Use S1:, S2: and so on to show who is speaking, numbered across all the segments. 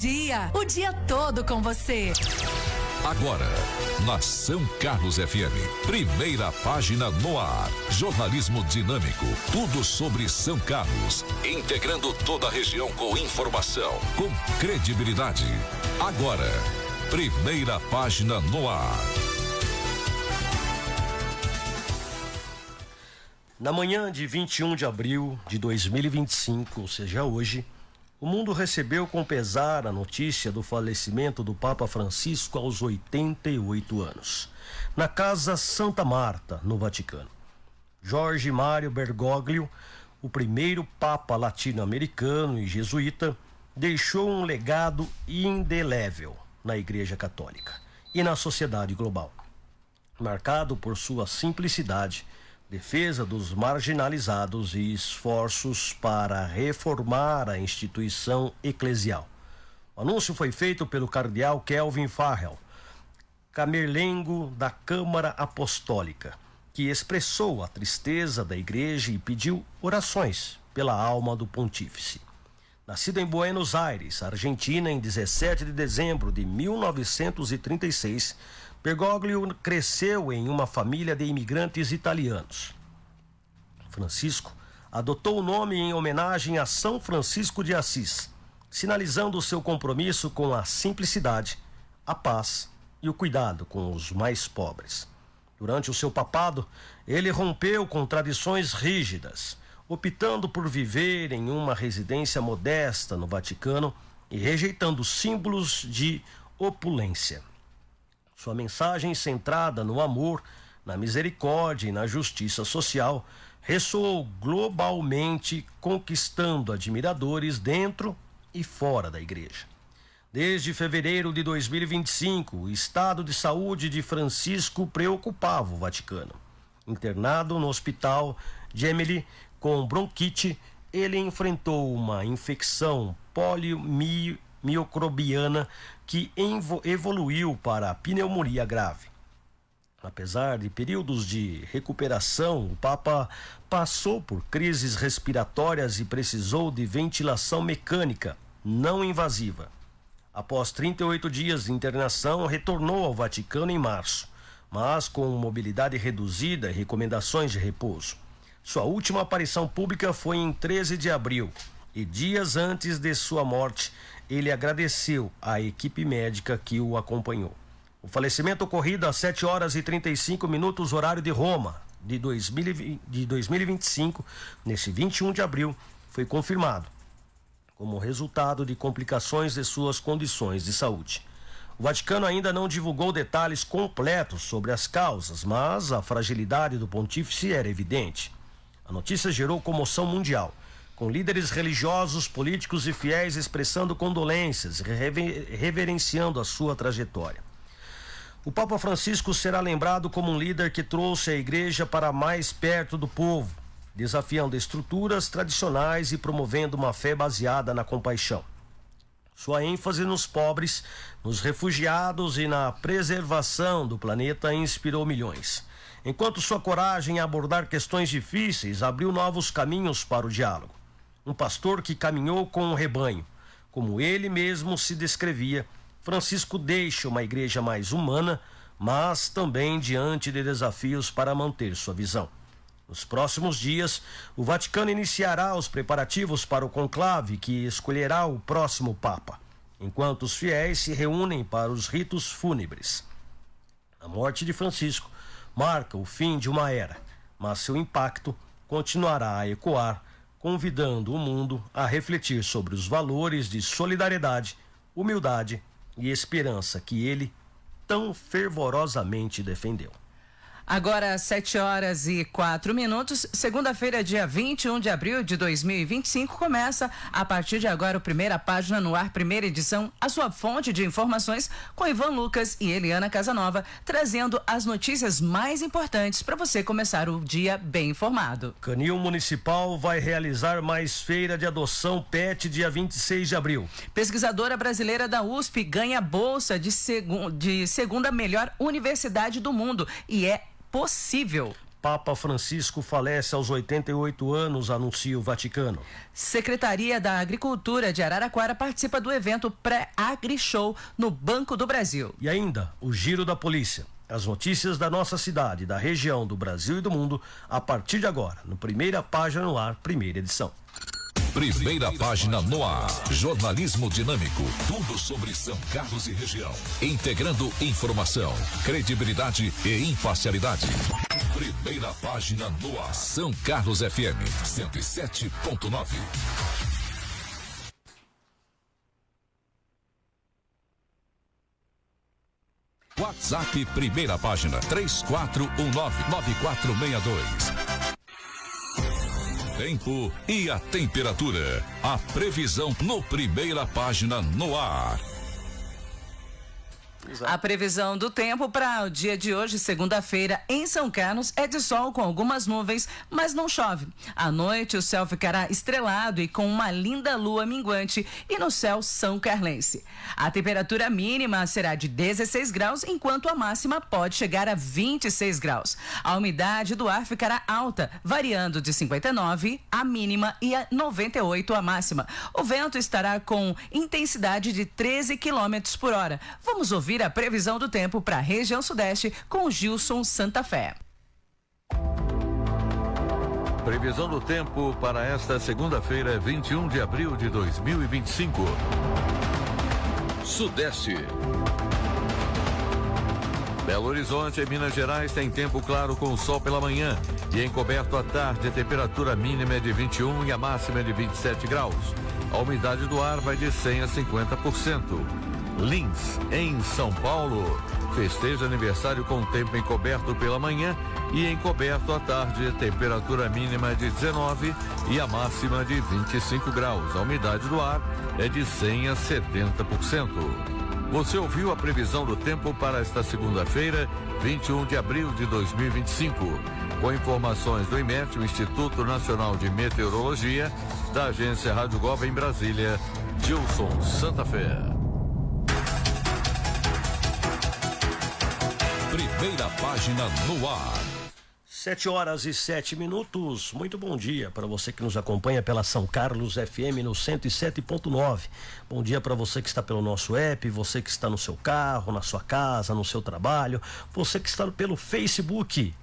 S1: O dia todo com você.
S2: Agora, na São Carlos FM, primeira página no ar. Jornalismo dinâmico, tudo sobre São Carlos, integrando toda a região com informação, com credibilidade. Agora, primeira página no ar.
S3: Na manhã de 21 de abril de 2025, ou seja, hoje, o mundo recebeu com pesar a notícia do falecimento do Papa Francisco aos 88 anos, na Casa Santa Marta, no Vaticano. Jorge Mário Bergoglio, o primeiro Papa latino-americano e jesuíta, deixou um legado indelével na Igreja Católica e na sociedade global, marcado por sua simplicidade, defesa dos marginalizados e esforços para reformar a instituição eclesial. O anúncio foi feito pelo cardeal Kelvin Farrell, camerlengo da Câmara Apostólica, que expressou a tristeza da igreja e pediu orações pela alma do pontífice. Nascido em Buenos Aires, Argentina, em 17 de dezembro de 1936, Bergoglio cresceu em uma família de imigrantes italianos. Francisco adotou o nome em homenagem a São Francisco de Assis, sinalizando seu compromisso com a simplicidade, a paz e o cuidado com os mais pobres. Durante o seu papado, ele rompeu com tradições rígidas, optando por viver em uma residência modesta no Vaticano e rejeitando símbolos de opulência. Sua mensagem centrada no amor, na misericórdia e na justiça social ressoou globalmente, conquistando admiradores dentro e fora da igreja. Desde fevereiro de 2025, o estado de saúde de Francisco preocupava o Vaticano. Internado no hospital Gemelli com bronquite, ele enfrentou uma infecção poliomicrobiana que evoluiu para a pneumonia grave. Apesar de períodos de recuperação, o Papa passou por crises respiratórias e precisou de ventilação mecânica não invasiva. Após 38 dias de internação, retornou ao Vaticano em março, mas com mobilidade reduzida e recomendações de repouso. Sua última aparição pública foi em 13 de abril e dias antes de sua morte, ele agradeceu à equipe médica que o acompanhou. O falecimento ocorrido às 7 horas e 35 minutos, horário de Roma, de 2025, nesse 21 de abril, foi confirmado como resultado de complicações de suas condições de saúde. O Vaticano ainda não divulgou detalhes completos sobre as causas, mas a fragilidade do pontífice era evidente. A notícia gerou comoção mundial, com líderes religiosos, políticos e fiéis expressando condolências e reverenciando a sua trajetória. O Papa Francisco será lembrado como um líder que trouxe a igreja para mais perto do povo, desafiando estruturas tradicionais e promovendo uma fé baseada na compaixão. Sua ênfase nos pobres, nos refugiados e na preservação do planeta inspirou milhões, enquanto sua coragem em abordar questões difíceis abriu novos caminhos para o diálogo. Um pastor que caminhou com o rebanho, como ele mesmo se descrevia, Francisco deixa uma igreja mais humana, mas também diante de desafios para manter sua visão. Nos próximos dias, o Vaticano iniciará os preparativos para o conclave que escolherá o próximo Papa, enquanto os fiéis se reúnem para os ritos fúnebres. A morte de Francisco marca o fim de uma era, mas seu impacto continuará a ecoar, convidando o mundo a refletir sobre os valores de solidariedade, humildade e esperança que ele tão fervorosamente defendeu.
S1: Agora, 7 horas e 4 minutos, segunda-feira, dia 21 de abril de 2025, começa a partir de agora o Primeira Página no Ar, primeira edição, a sua fonte de informações com Ivan Lucas e Eliana Casanova, trazendo as notícias mais importantes para você começar o dia bem informado.
S3: Canil Municipal vai realizar mais feira de adoção PET dia 26 de abril.
S1: Pesquisadora brasileira da USP ganha bolsa de segunda melhor universidade do mundo e é possível.
S3: Papa Francisco falece aos 88 anos, anuncia o Vaticano.
S1: Secretaria da Agricultura de Araraquara participa do evento Pré-Agri-Show no Banco do Brasil.
S3: E ainda, o Giro da Polícia. As notícias da nossa cidade, da região, do Brasil e do mundo, a partir de agora, no Primeira Página no Ar, primeira edição.
S2: Primeira Página no Ar. Jornalismo dinâmico. Tudo sobre São Carlos e região. Integrando informação, credibilidade e imparcialidade. Primeira Página no Ar. São Carlos FM 107.9. WhatsApp Primeira Página 3419-9462. Tempo e a temperatura. A previsão no Primeira Página no Ar.
S1: A previsão do tempo para o dia de hoje, segunda-feira, em São Carlos, é de sol com algumas nuvens, mas não chove. À noite, o céu ficará estrelado e com uma linda lua minguante e no céu são carlense. A temperatura mínima será de 16 graus, enquanto a máxima pode chegar a 26 graus. A umidade do ar ficará alta, variando de 59 a mínima e a 98 a máxima. O vento estará com intensidade de 13 quilômetros por hora. Vamos ouvir a previsão do tempo para a região sudeste com o Gilson Santa Fé.
S4: Previsão do tempo para esta segunda-feira, 21 de abril de 2025. Sudeste. Belo Horizonte, em Minas Gerais, tem tempo claro com sol pela manhã e encoberto à tarde. A temperatura mínima é de 21 e a máxima é de 27 graus. A umidade do ar vai de 100 a 50%. Lins, em São Paulo, festeja aniversário com tempo encoberto pela manhã e encoberto à tarde. A temperatura mínima é de 19 e a máxima de 25 graus. A umidade do ar é de 100 a 70%. Você ouviu a previsão do tempo para esta segunda-feira, 21 de abril de 2025. Com informações do IMET, o Instituto Nacional de Meteorologia, da agência Rádio Gov em Brasília, Gilson Santa Fé.
S2: Primeira Página no Ar.
S3: 7h07. Muito bom dia para você que nos acompanha pela São Carlos FM no 107.9. Bom dia para você que está pelo nosso app, você que está no seu carro, na sua casa, no seu trabalho, você que está pelo Facebook.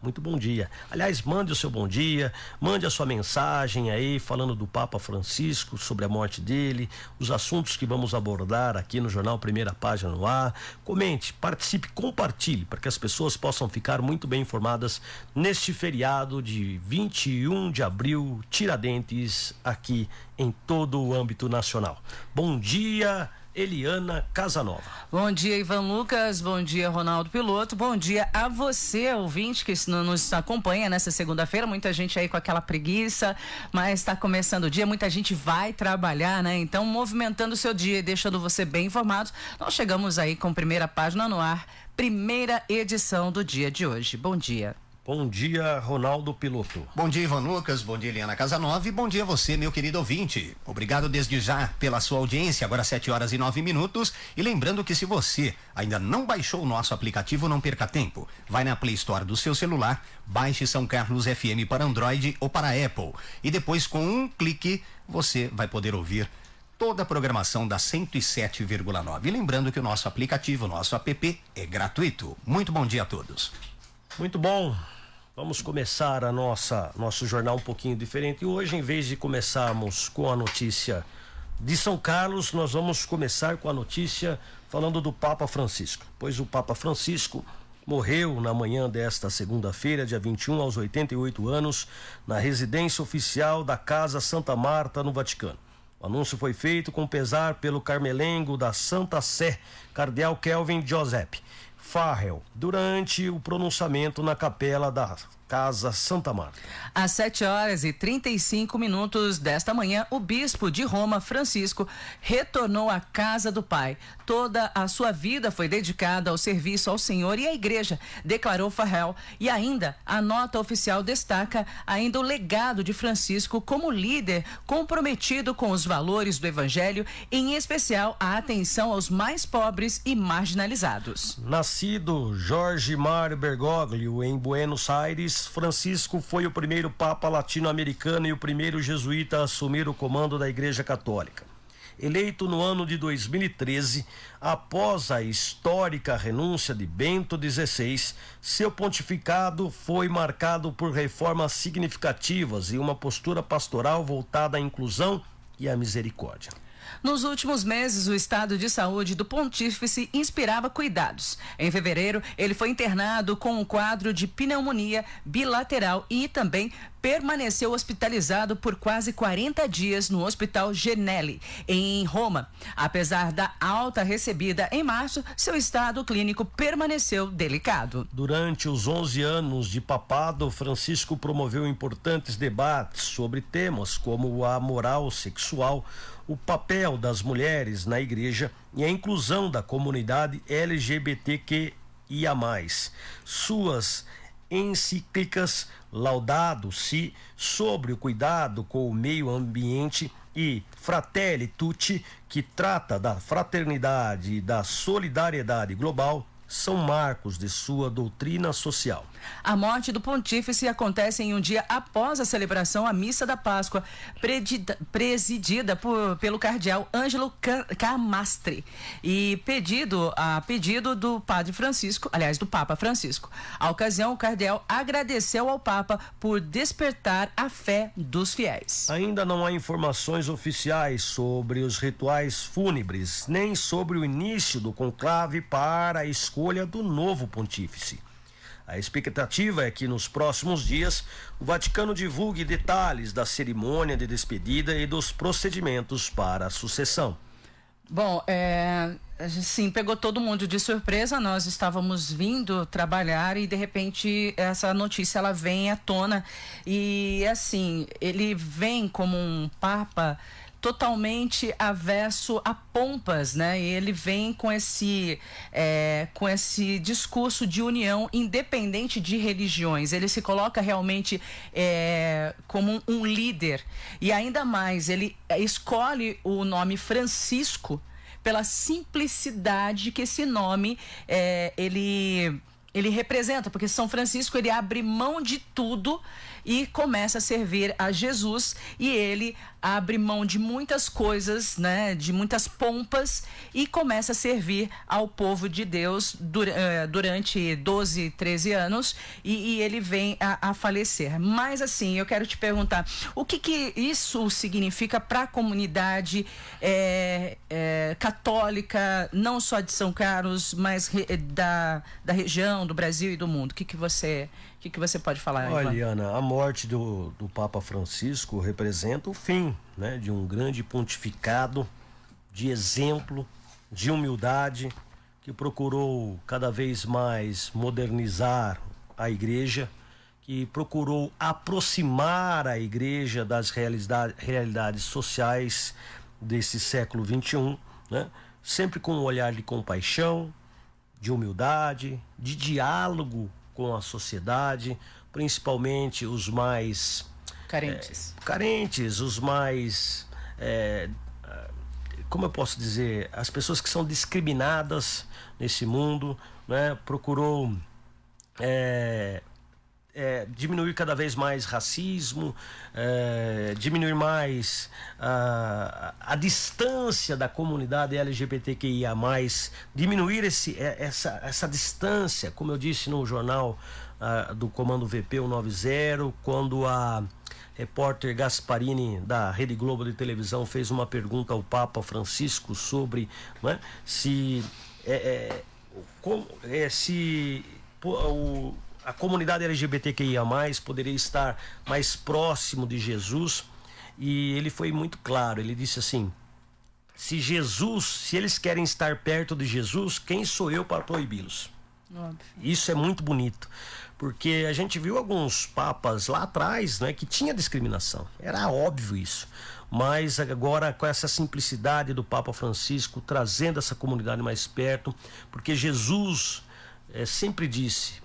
S3: Muito bom dia. Aliás, mande o seu bom dia, mande a sua mensagem aí falando do Papa Francisco, sobre a morte dele, os assuntos que vamos abordar aqui no Jornal Primeira Página no Ar. Comente, participe, compartilhe, para que as pessoas possam ficar muito bem informadas neste feriado de 21 de abril, Tiradentes, aqui em todo o âmbito nacional. Bom dia, Eliana Casanova.
S1: Bom dia, Ivan Lucas. Bom dia, Ronaldo Piloto. Bom dia a você, ouvinte, que nos acompanha nessa segunda-feira. Muita gente aí com aquela preguiça, mas está começando o dia. Muita gente vai trabalhar, né? Então, movimentando o seu dia e deixando você bem informado. Nós chegamos aí com Primeira Página no Ar, primeira edição do dia de hoje. Bom dia.
S3: Bom dia, Ronaldo Piloto.
S5: Bom dia, Ivan Lucas. Bom dia, Eliana Casanova. E bom dia a você, meu querido ouvinte. Obrigado desde já pela sua audiência. Agora 7h09. E lembrando que se você ainda não baixou o nosso aplicativo, não perca tempo. Vai na Play Store do seu celular, baixe São Carlos FM para Android ou para Apple. E depois, com um clique, você vai poder ouvir toda a programação da 107,9. E lembrando que o nosso aplicativo, o nosso app, é gratuito. Muito bom dia a todos.
S3: Muito bom. Vamos começar nosso jornal um pouquinho diferente. E hoje, em vez de começarmos com a notícia de São Carlos, nós vamos começar com a notícia falando do Papa Francisco. Pois o Papa Francisco morreu na manhã desta segunda-feira, dia 21, aos 88 anos, na residência oficial da Casa Santa Marta, no Vaticano. O anúncio foi feito com pesar pelo carmelengo da Santa Sé, Cardeal Kelvin Giuseppe Farrell, durante o pronunciamento na capela da Casa Santa Marta.
S1: Às 7h35 desta manhã, o bispo de Roma, Francisco, retornou à casa do Pai. Toda a sua vida foi dedicada ao serviço ao Senhor e à Igreja, declarou Farrell. E ainda, a nota oficial destaca ainda o legado de Francisco como líder comprometido com os valores do Evangelho, em especial a atenção aos mais pobres e marginalizados.
S3: Nascido Jorge Mário Bergoglio em Buenos Aires, Francisco foi o primeiro Papa latino-americano e o primeiro jesuíta a assumir o comando da Igreja Católica. Eleito no ano de 2013, após a histórica renúncia de Bento XVI, seu pontificado foi marcado por reformas significativas e uma postura pastoral voltada à inclusão e à misericórdia.
S1: Nos últimos meses, o estado de saúde do pontífice inspirava cuidados. Em fevereiro, ele foi internado com um quadro de pneumonia bilateral e também permaneceu hospitalizado por quase 40 dias no Hospital Gemelli, em Roma. Apesar da alta recebida em março, seu estado clínico permaneceu delicado.
S3: Durante os 11 anos de papado, Francisco promoveu importantes debates sobre temas como a moral sexual, o papel das mulheres na igreja e a inclusão da comunidade LGBTQIA+. Suas encíclicas Laudato Si sobre o cuidado com o meio ambiente e Fratelli Tutti, que trata da fraternidade e da solidariedade global, são marcos de sua doutrina social.
S1: A morte do pontífice acontece em um dia após a celebração à Missa da Páscoa, presidida pelo cardeal Ângelo Camastri e a pedido do Padre Francisco, aliás, do Papa Francisco. À ocasião, o cardeal agradeceu ao Papa por despertar a fé dos fiéis.
S3: Ainda não há informações oficiais sobre os rituais fúnebres, nem sobre o início do conclave para a escolha do novo pontífice. A expectativa é que nos próximos dias o Vaticano divulgue detalhes da cerimônia de despedida e dos procedimentos para a sucessão.
S1: Bom, sim, pegou todo mundo de surpresa. Nós estávamos vindo trabalhar e de repente essa notícia ela vem à tona e assim, ele vem como um papa totalmente avesso a pompas, né? E ele vem com esse discurso de união independente de religiões. Ele se coloca realmente como um líder. E ainda mais, ele escolhe o nome Francisco pela simplicidade que esse nome ele representa, porque São Francisco ele abre mão de tudo e começa a servir a Jesus, e ele abre mão de muitas coisas, né, de muitas pompas, e começa a servir ao povo de Deus durante 12, 13 anos, e ele vem a falecer. Mas assim, eu quero te perguntar, o que isso significa para a comunidade católica, não só de São Carlos, mas da região, do Brasil e do mundo? O que você pode falar?
S3: Olha,
S1: Ivan?
S3: Ana, a morte do Papa Francisco representa o fim, né, de um grande pontificado, de exemplo, de humildade, que procurou cada vez mais modernizar a igreja, que procurou aproximar a igreja das realidades sociais desse século XXI, né, sempre com um olhar de compaixão, de humildade, de diálogo com a sociedade, principalmente os mais carentes, os mais, como eu posso dizer, as pessoas que são discriminadas nesse mundo, né? Procurou diminuir cada vez mais racismo, diminuir mais a distância da comunidade LGBTQIA+, diminuir essa distância, como eu disse no jornal do Comando VP 190, quando a repórter Gasparini da Rede Globo de televisão fez uma pergunta ao Papa Francisco sobre, né, a comunidade LGBTQIA+, poderia estar mais próximo de Jesus, e ele foi muito claro. Ele disse assim: se eles querem estar perto de Jesus, quem sou eu para proibi-los? Óbvio. Isso é muito bonito, porque a gente viu alguns papas lá atrás, né, que tinha discriminação, era óbvio isso, mas agora com essa simplicidade do Papa Francisco, trazendo essa comunidade mais perto, porque Jesus sempre disse: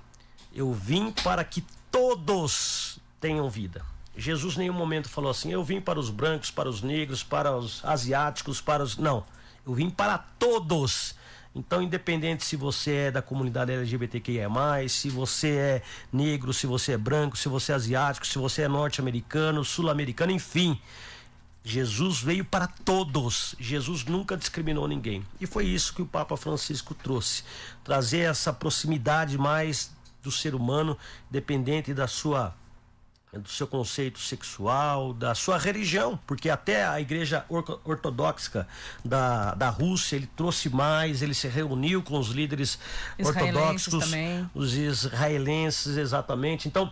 S3: eu vim para que todos tenham vida. Jesus em nenhum momento falou assim: eu vim para os brancos, para os negros, para os asiáticos, não. Eu vim para todos. Então, independente se você é da comunidade LGBTQIA+, se você é negro, se você é branco, se você é asiático, se você é norte-americano, sul-americano, enfim, Jesus veio para todos. Jesus nunca discriminou ninguém. E foi isso que o Papa Francisco trouxe. Trazer essa proximidade mais do ser humano, dependente do seu conceito sexual, da sua religião, porque até a igreja ortodoxa da Rússia, ele trouxe mais, ele se reuniu com os líderes ortodoxos, os israelenses, exatamente. Então,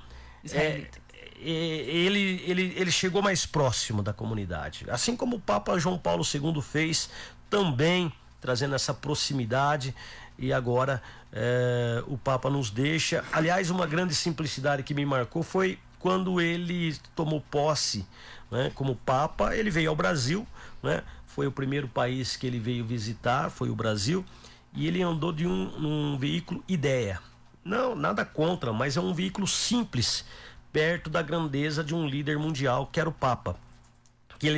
S3: ele chegou mais próximo da comunidade, assim como o Papa João Paulo II fez, também trazendo essa proximidade. E agora o Papa nos deixa. Aliás, uma grande simplicidade que me marcou foi quando ele tomou posse, né, como Papa. Ele veio ao Brasil, né, foi o primeiro país que ele veio visitar, foi o Brasil, e ele andou de um veículo Ideia. Não, nada contra, mas é um veículo simples, perto da grandeza de um líder mundial, que era o Papa. Que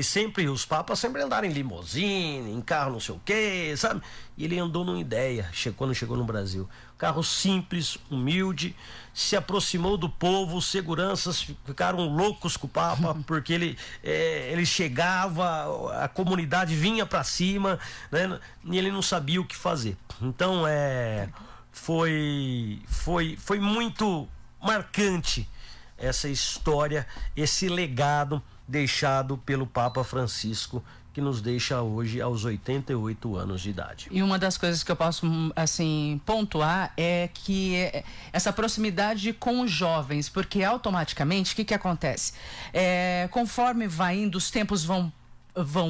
S3: os papas sempre andaram em limusine, em carro não sei o quê, sabe? E ele andou numa Ideia, quando chegou no Brasil. Carro simples, humilde, se aproximou do povo, os seguranças ficaram loucos com o Papa, porque ele chegava, a comunidade vinha para cima, né? E ele não sabia o que fazer. Então, foi muito marcante essa história, esse legado deixado pelo Papa Francisco, que nos deixa hoje aos 88 anos de idade.
S1: E uma das coisas que eu posso, assim, pontuar é que essa proximidade com os jovens, porque automaticamente, o que acontece? Conforme vai indo, os tempos vão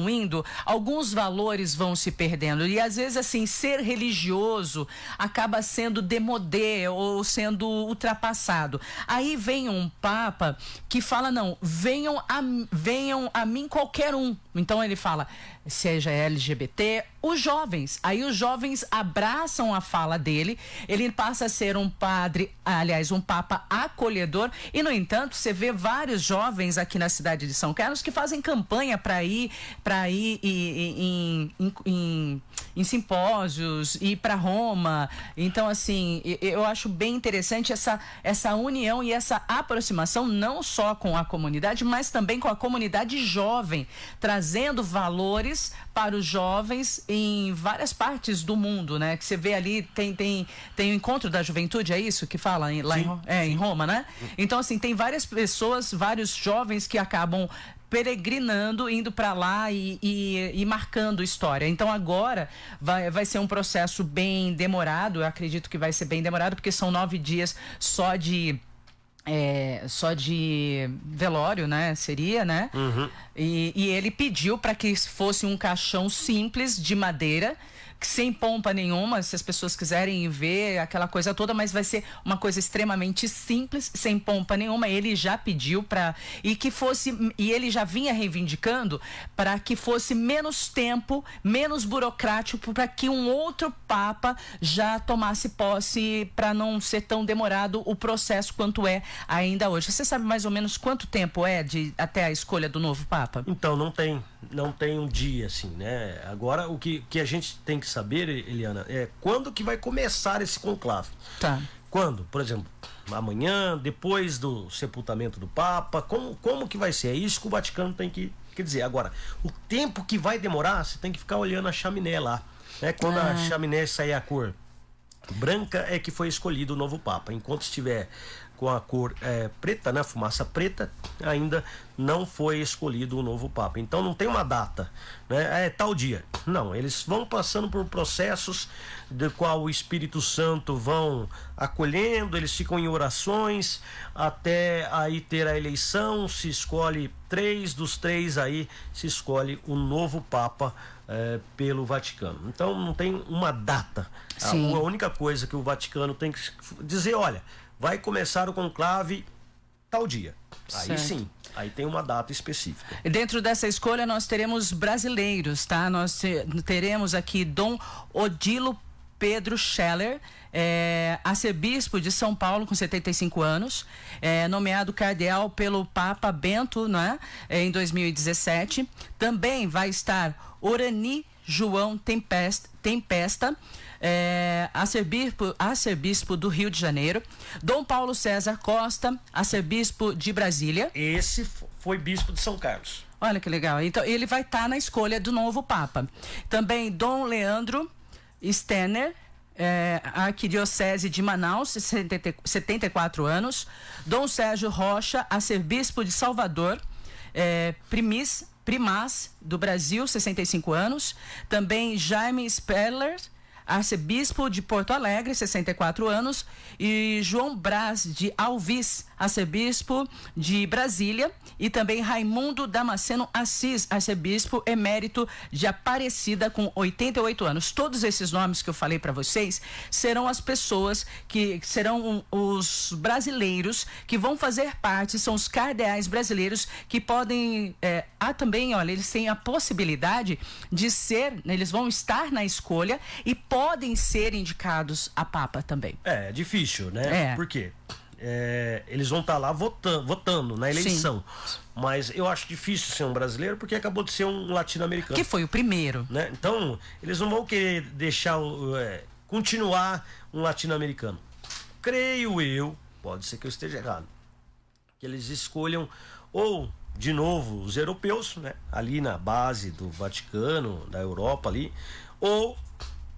S1: indo, alguns valores vão se perdendo, e às vezes, assim, ser religioso acaba sendo demodé ou sendo ultrapassado. Aí vem um Papa que fala, não, venham a mim qualquer um. Então ele fala, seja LGBT, os jovens. Aí os jovens abraçam a fala dele, ele passa a ser um Papa acolhedor, e no entanto você vê vários jovens aqui na cidade de São Carlos que fazem campanha para ir em simpósios, ir para Roma. Então, assim, eu acho bem interessante essa união e essa aproximação, não só com a comunidade, mas também com a comunidade jovem, trazendo valores para os jovens em várias partes do mundo, né? Que você vê ali, tem o encontro da juventude, é isso que fala lá em Roma, né? Então, assim, tem várias pessoas, vários jovens que acabam peregrinando, indo para lá e marcando história. Então agora vai ser um processo bem demorado, eu acredito que vai ser bem demorado, porque são 9 dias só de velório, né? Seria, né? Uhum. E ele pediu para que fosse um caixão simples de madeira, sem pompa nenhuma, se as pessoas quiserem ver aquela coisa toda, mas vai ser uma coisa extremamente simples, sem pompa nenhuma. Ele já pediu e ele já vinha reivindicando para que fosse menos tempo, menos burocrático, para que um outro Papa já tomasse posse, para não ser tão demorado o processo quanto é ainda hoje. Você sabe mais ou menos quanto tempo até a escolha do novo Papa?
S3: Então, não tem um dia assim, né? Agora, o que a gente tem que saber, Eliana, é quando que vai começar esse conclave.
S1: Tá.
S3: Quando? Por exemplo, amanhã, depois do sepultamento do Papa, como que vai ser? É isso que o Vaticano tem que dizer. Agora, o tempo que vai demorar, você tem que ficar olhando a chaminé lá, né? Quando a chaminé sair a cor branca, é que foi escolhido o novo Papa. Enquanto estiver com a cor preta, né, fumaça preta, ainda não foi escolhido o novo Papa. Então não tem uma data, né? Tal dia. Não, eles vão passando por processos do qual o Espírito Santo vão acolhendo, eles ficam em orações até aí ter a eleição, se escolhe 3 dos 3, aí se escolhe o novo Papa pelo Vaticano. Então não tem uma data. A única coisa que o Vaticano tem que dizer, olha, vai começar o conclave tal dia. Aí certo. Sim, aí tem uma data específica.
S1: Dentro dessa escolha nós teremos brasileiros, tá? Nós teremos aqui Dom Odilo Pedro Scheller, arcebispo de São Paulo, com 75 anos, nomeado cardeal pelo Papa Bento, né, em 2017. Também vai estar Orani João Tempesta, arcebispo do Rio de Janeiro, Dom Paulo César Costa, arcebispo de Brasília.
S3: Esse foi bispo de São Carlos.
S1: Olha que legal. Então, ele vai estar na escolha do novo Papa. Também Dom Leandro Stenner, Arquidiocese de Manaus, 74 anos. Dom Sérgio Rocha, arcebispo de Salvador, Primaz do Brasil, 65 anos. Também Jaime Speller, arcebispo de Porto Alegre, 64 anos, e João Brás de Alvis, arcebispo de Brasília, e também Raimundo Damasceno Assis, arcebispo emérito de Aparecida, com 88 anos. Todos esses nomes que eu falei para vocês serão as pessoas que serão os brasileiros que vão fazer parte, são os cardeais brasileiros que podem, também, olha, eles têm a possibilidade de ser, né, eles vão estar na escolha e podem ser indicados a Papa também.
S3: É difícil, né? Por quê? Eles vão estar lá votando na eleição. Sim. Mas eu acho difícil ser um brasileiro porque acabou de ser um latino-americano.
S1: Que foi o primeiro.
S3: Né? Então, eles não vão querer deixar continuar um latino-americano. Creio eu, pode ser que eu esteja errado, que eles escolham ou, de novo, os europeus, né? Ali na base do Vaticano, da Europa ali, ou,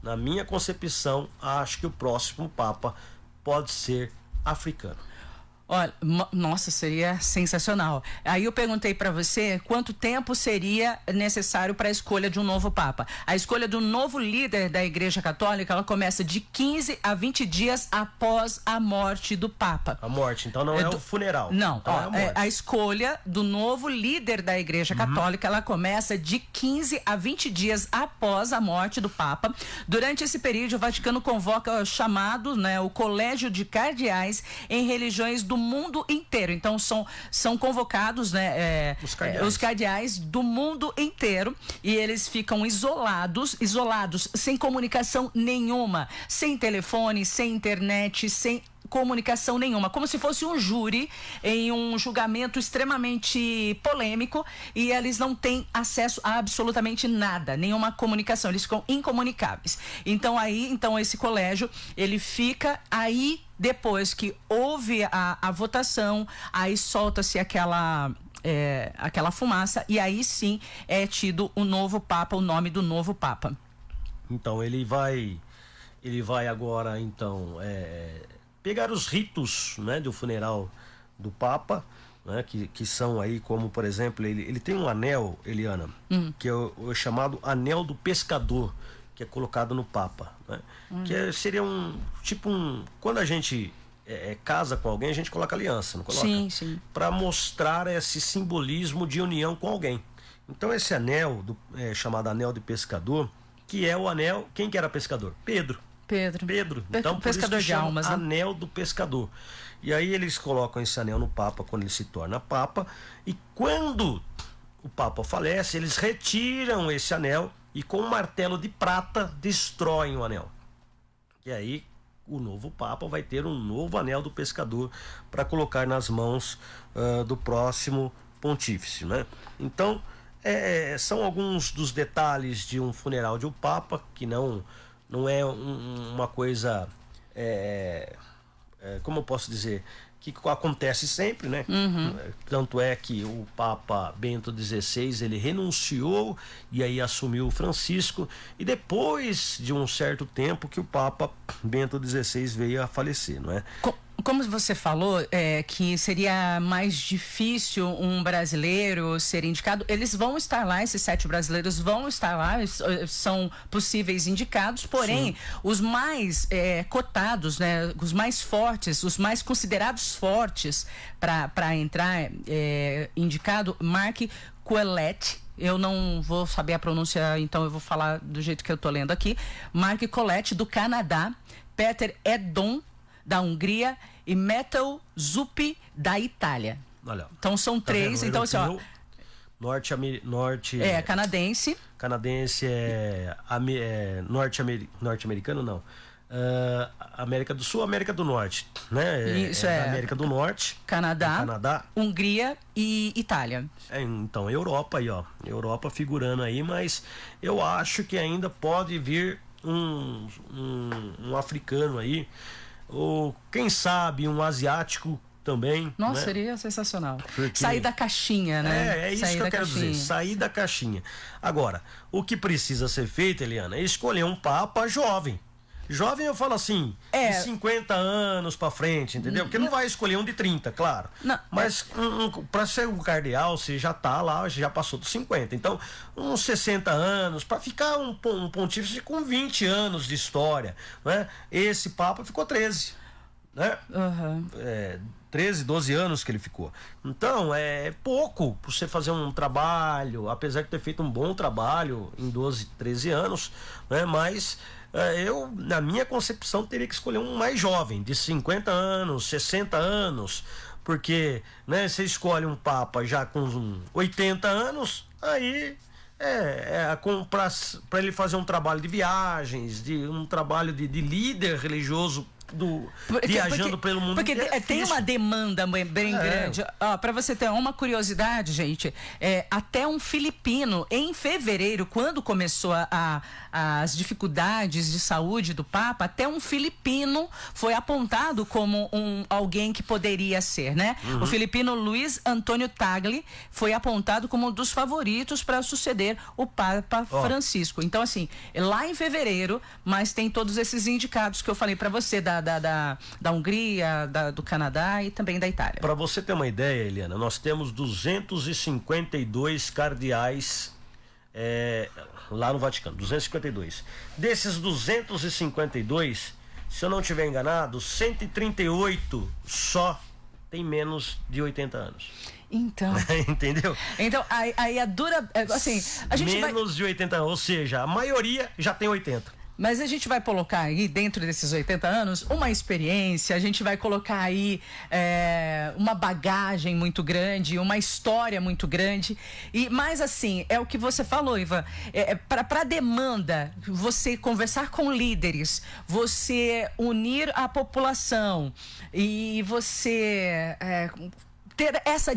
S3: na minha concepção, acho que o próximo Papa pode ser africano.
S1: Olha, nossa, seria sensacional. Aí eu perguntei para você quanto tempo seria necessário para a escolha de um novo Papa. A escolha do novo líder da Igreja Católica, ela começa de 15 a 20 dias após a morte do Papa.
S3: A morte, então não é o funeral.
S1: Não,
S3: então
S1: a escolha do novo líder da Igreja Católica, ela começa de 15 a 20 dias após a morte do Papa. Durante esse período, o Vaticano convoca o Colégio de Cardeais em religiões do mundo inteiro. Então são convocados, né, os cardeais do mundo inteiro, e eles ficam isolados, sem comunicação nenhuma, sem telefone, sem internet, sem comunicação nenhuma, como se fosse um júri em um julgamento extremamente polêmico, e eles não têm acesso a absolutamente nada, nenhuma comunicação, eles ficam incomunicáveis. Então esse colégio, ele fica aí, depois que houve a votação, aí solta-se aquela fumaça, e aí sim é tido o novo Papa, o nome do novo Papa.
S3: Então ele vai agora, então, pegar os ritos, né, do funeral do Papa, né, que são aí, como por exemplo, ele tem um anel, Eliana, que é o chamado anel do pescador, que é colocado no Papa, né? Seria quando a gente casa com alguém, a gente coloca aliança, não coloca?
S1: Sim.
S3: Para mostrar esse simbolismo de união com alguém. Então esse anel chamado anel do pescador, que é o anel, quem que era pescador? Pedro. Então,
S1: pescador de almas, né?
S3: Anel do pescador. E aí eles colocam esse anel no Papa quando ele se torna Papa, e quando o Papa falece, eles retiram esse anel e com um martelo de prata destroem o anel. E aí o novo Papa vai ter um novo anel do pescador para colocar nas mãos do próximo pontífice, né? Então são alguns dos detalhes de um funeral de um Papa, que não é uma coisa, como eu posso dizer, que acontece sempre, né? Tanto é que o Papa Bento XVI, ele renunciou e aí assumiu o Francisco, e depois de um certo tempo que o Papa Bento XVI veio a falecer, não é?
S1: Como você falou, que seria mais difícil um brasileiro ser indicado, eles vão estar lá, esses 7 brasileiros vão estar lá, são possíveis indicados, porém, sim, os mais cotados, né, os mais fortes, os mais considerados fortes para entrar indicado, Marc Ouellet. Eu não vou saber a pronúncia, então eu vou falar do jeito que eu tô lendo aqui. Marc Ouellet, do Canadá, Peter Edon, da Hungria, e Metal Zuppi, da Itália.
S3: Olha,
S1: então são 3, então assim, ó,
S3: canadense, norte-americano não, América do Sul, América do Norte, né?
S1: Isso é
S3: América do Norte,
S1: Canadá, Hungria e Itália.
S3: Então, Europa aí, ó. Europa figurando aí, mas eu acho que ainda pode vir um africano aí, ou quem sabe um asiático também.
S1: Nossa,
S3: né?
S1: seria sensacional.
S3: Porque...
S1: Sair da caixinha, né?
S3: É isso que eu quero dizer, sair da caixinha. Agora, o que precisa ser feito, Eliana, é escolher um papa jovem. Jovem eu falo assim, de 50 anos pra frente, entendeu? Porque não vai escolher um de 30, claro.
S1: Não,
S3: mas pra ser um cardeal, você já tá lá, já passou dos 50. Então, uns 60 anos, pra ficar um pontífice com 20 anos de história, né? Esse papa ficou 13, né? 13, 12 anos que ele ficou. Então, é pouco pra você fazer um trabalho, apesar de ter feito um bom trabalho em 12, 13 anos, né? Mas eu, na minha concepção, teria que escolher um mais jovem, de 50 anos, 60 anos, porque, né, você escolhe um papa já com 80 anos, aí para ele fazer um trabalho de viagens, um trabalho de líder religioso viajando pelo mundo.
S1: Porque tem uma demanda bem grande. Para você ter uma curiosidade, gente, até um filipino, em fevereiro, quando começou as dificuldades de saúde do Papa, até um filipino foi apontado como alguém que poderia ser, né? O filipino Luiz Antônio Tagle foi apontado como um dos favoritos para suceder o Papa Francisco. Então, assim, lá em fevereiro, mas tem todos esses indicados que eu falei para você, da Hungria, do Canadá e também da Itália.
S3: Para você ter uma ideia, Eliana, nós temos 252 cardeais lá no Vaticano, 252. Desses 252, se eu não estiver enganado, 138 só tem menos de 80 anos.
S1: Então.
S3: Entendeu?
S1: Então, aí a dura. Assim, a gente
S3: menos de 80 anos, ou seja, a maioria já tem 80.
S1: Mas a gente vai colocar aí, dentro desses 80 anos, uma experiência, a gente vai colocar aí uma bagagem muito grande, uma história muito grande. Mas assim, é o que você falou, Ivan, para demanda, você conversar com líderes, você unir a população e você ter essa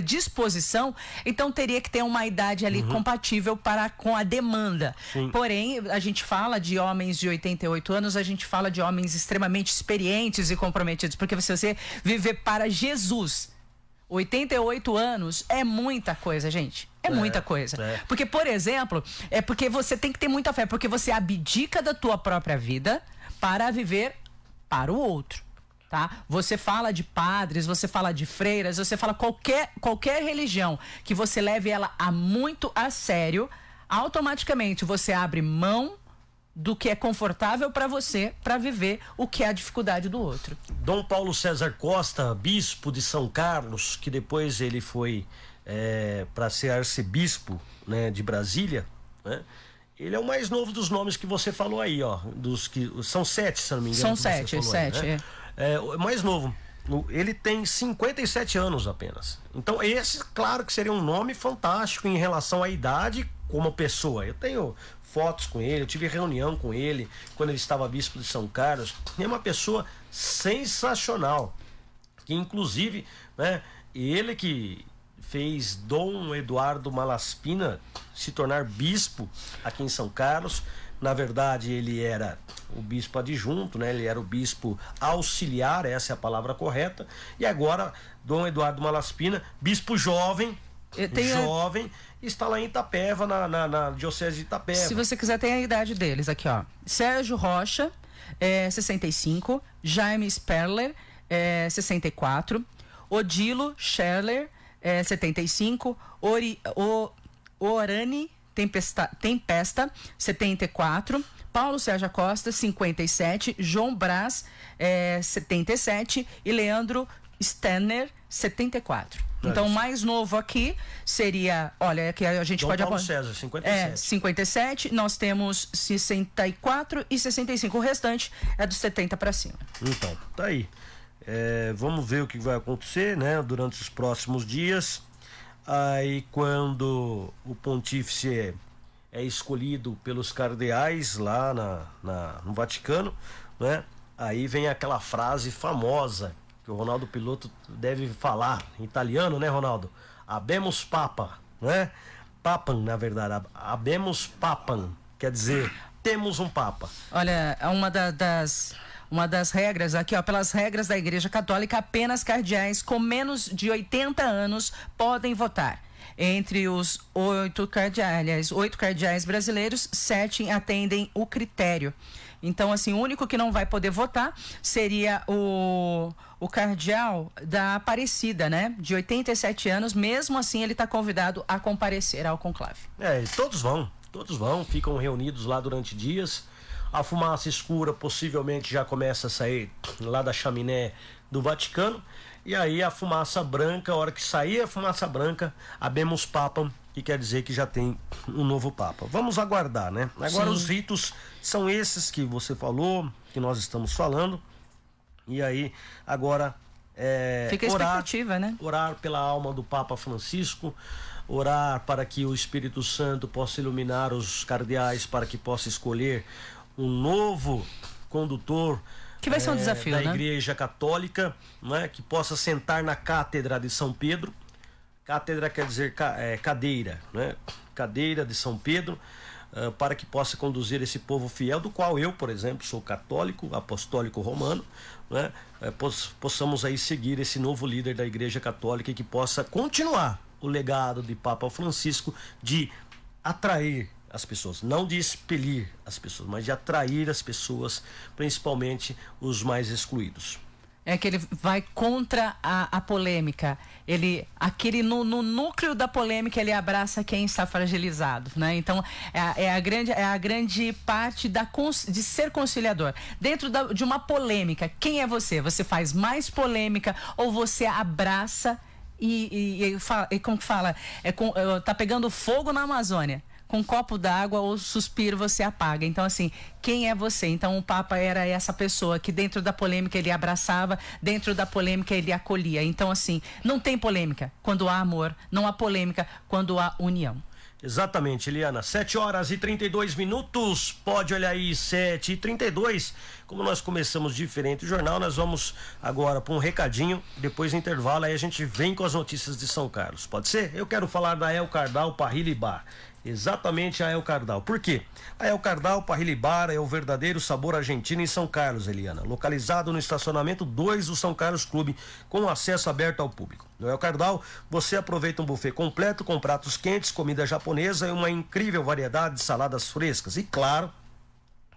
S1: disposição, então teria que ter uma idade ali compatível com a demanda. Sim. Porém, a gente fala de homens de 88 anos, a gente fala de homens extremamente experientes e comprometidos, porque você viver para Jesus, 88 anos é muita coisa, gente. É muita coisa. Porque, por exemplo, porque você tem que ter muita fé, porque você abdica da tua própria vida para viver para o outro. Tá? Você fala de padres, você fala de freiras, você fala qualquer religião que você leve ela muito a sério, automaticamente você abre mão do que é confortável para você, para viver o que é a dificuldade do outro.
S3: Dom Paulo César Costa, bispo de São Carlos, que depois ele foi para ser arcebispo, né, de Brasília, né? Ele é o mais novo dos nomes que você falou aí, ó, dos que são 7, se não me engano.
S1: São 7, né?
S3: O mais novo, ele tem 57 anos apenas. Então esse, claro que seria um nome fantástico em relação à idade como pessoa. Eu tenho fotos com ele, eu tive reunião com ele quando ele estava bispo de São Carlos. É uma pessoa sensacional, que inclusive, né, ele que fez Dom Eduardo Malaspina se tornar bispo aqui em São Carlos. Na verdade, ele era o bispo adjunto, né? Ele era o bispo auxiliar, essa é a palavra correta. E agora, Dom Eduardo Malaspina, bispo jovem, está lá em Itapeva, na diocese de Itapeva.
S1: Se você quiser, tem a idade deles aqui, ó. Sérgio Rocha, 65. Jaime Sperler, 64. Odilo Scherler, 75. Orani Tempesta, 74. Paulo Sérgio Costa, 57. João Brás, 77. E Leandro Stenner, 74. Então, o mais novo aqui seria, olha, que a gente pode
S3: Paulo César, 57.
S1: 57. Nós temos 64 e 65. O restante é dos 70 para cima.
S3: Então, tá aí. Vamos ver o que vai acontecer, né, durante os próximos dias. Aí, quando o pontífice é escolhido pelos cardeais lá no Vaticano, né? Aí vem aquela frase famosa que o Ronaldo Piloto deve falar em italiano, né, Ronaldo? Habemus Papa, né? Papam, na verdade, habemus papam, quer dizer, temos um Papa.
S1: Olha, uma das regras aqui, ó, pelas regras da Igreja Católica, apenas cardeais com menos de 80 anos podem votar. Entre os 8 cardeais brasileiros, 7 atendem o critério. Então, assim, o único que não vai poder votar seria o cardeal da Aparecida, né? De 87 anos, mesmo assim ele está convidado a comparecer ao conclave.
S3: Todos vão, ficam reunidos lá durante dias. A fumaça escura possivelmente já começa a sair lá da chaminé do Vaticano. E aí a fumaça branca, a hora que sair a fumaça branca, habemus papam, que quer dizer que já tem um novo Papa. Vamos aguardar, né? Agora os ritos são esses que você falou, que nós estamos falando. E aí, agora
S1: fica a expectativa, né?
S3: Orar pela alma do Papa Francisco, orar para que o Espírito Santo possa iluminar os cardeais, para que possa escolher um novo condutor
S1: que vai ser um desafio,
S3: da
S1: né?
S3: Igreja Católica, né? Que possa sentar na cátedra de São Pedro. Cátedra quer dizer cadeira, né? Cadeira de São Pedro, para que possa conduzir esse povo fiel, do qual eu, por exemplo, sou católico, apostólico romano, né? Possamos aí seguir esse novo líder da Igreja Católica e que possa continuar o legado de Papa Francisco de atrair as pessoas, não de expelir as pessoas, mas de atrair as pessoas, principalmente os mais excluídos.
S1: É que ele vai contra a polêmica. No núcleo da polêmica, ele abraça quem está fragilizado, né? Então, é a grande parte de ser conciliador. Dentro de uma polêmica, quem é você? Você faz mais polêmica ou você abraça e como que fala? Tá pegando fogo na Amazônia. Com um copo d'água ou suspiro você apaga. Então, assim, quem é você? Então, o Papa era essa pessoa que dentro da polêmica ele abraçava, dentro da polêmica ele acolhia. Então, assim, não tem polêmica quando há amor, não há polêmica quando há união.
S3: Exatamente, Eliana. 7h32. Pode olhar aí, 7h32. Como nós começamos diferente o jornal, nós vamos agora para um recadinho. Depois do intervalo, aí a gente vem com as notícias de São Carlos. Pode ser? Eu quero falar da El Cardal Parrilha e Bar. Exatamente, a El Cardal. Por quê? A El Cardal Parrilha e Bar é o verdadeiro sabor argentino em São Carlos, Eliana. Localizado no estacionamento 2 do São Carlos Clube, com acesso aberto ao público. No El Cardal, você aproveita um buffet completo com pratos quentes, comida japonesa e uma incrível variedade de saladas frescas. E claro,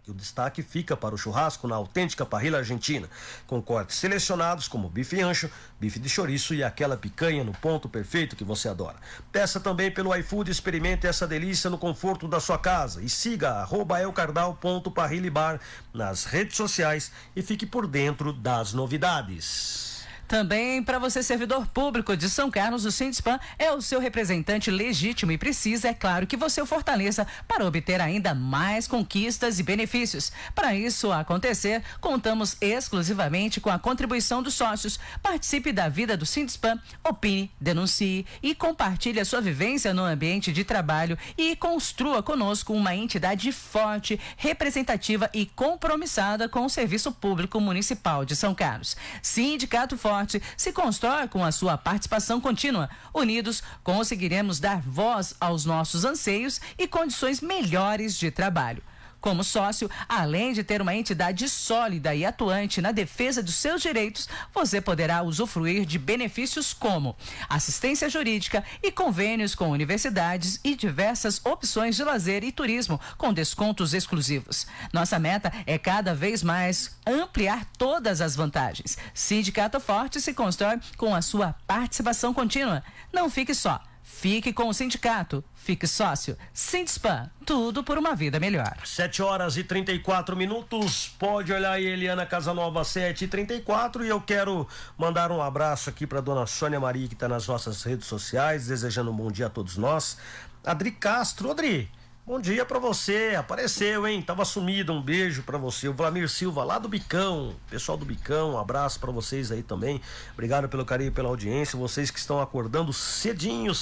S3: o destaque fica para o churrasco na autêntica parrilha argentina, com cortes selecionados como bife ancho, bife de chouriço e aquela picanha no ponto perfeito que você adora. Peça também pelo iFood, experimente essa delícia no conforto da sua casa e siga @elcardal.parrilhabar nas redes sociais e fique por dentro das novidades.
S1: Também para você, servidor público de São Carlos, o Sindspam é o seu representante legítimo e precisa, é claro, que você o fortaleça para obter ainda mais conquistas e benefícios. Para isso acontecer, contamos exclusivamente com a contribuição dos sócios. Participe da vida do Sindspam, opine, denuncie e compartilhe a sua vivência no ambiente de trabalho e construa conosco uma entidade forte, representativa e compromissada com o serviço público municipal de São Carlos. Sindicato Forte se constrói com a sua participação contínua. Unidos, conseguiremos dar voz aos nossos anseios e condições melhores de trabalho. Como sócio, além de ter uma entidade sólida e atuante na defesa dos seus direitos, você poderá usufruir de benefícios como assistência jurídica e convênios com universidades e diversas opções de lazer e turismo com descontos exclusivos. Nossa meta é cada vez mais ampliar todas as vantagens. Sindicato Forte se constrói com a sua participação contínua. Não fique só. Fique com o sindicato, fique sócio. Sindspam, tudo por uma vida melhor.
S3: 7h34. Pode olhar aí, Eliana Casanova, 7h34. E eu quero mandar um abraço aqui para dona Sônia Maria, que está nas nossas redes sociais, desejando um bom dia a todos nós. Adri Castro, Adri, Bom dia pra você, apareceu, hein? Tava sumido, um beijo pra você. O Vlamir Silva, lá do Bicão, pessoal do Bicão, um abraço pra vocês aí também. Obrigado pelo carinho e pela audiência, vocês que estão acordando cedinho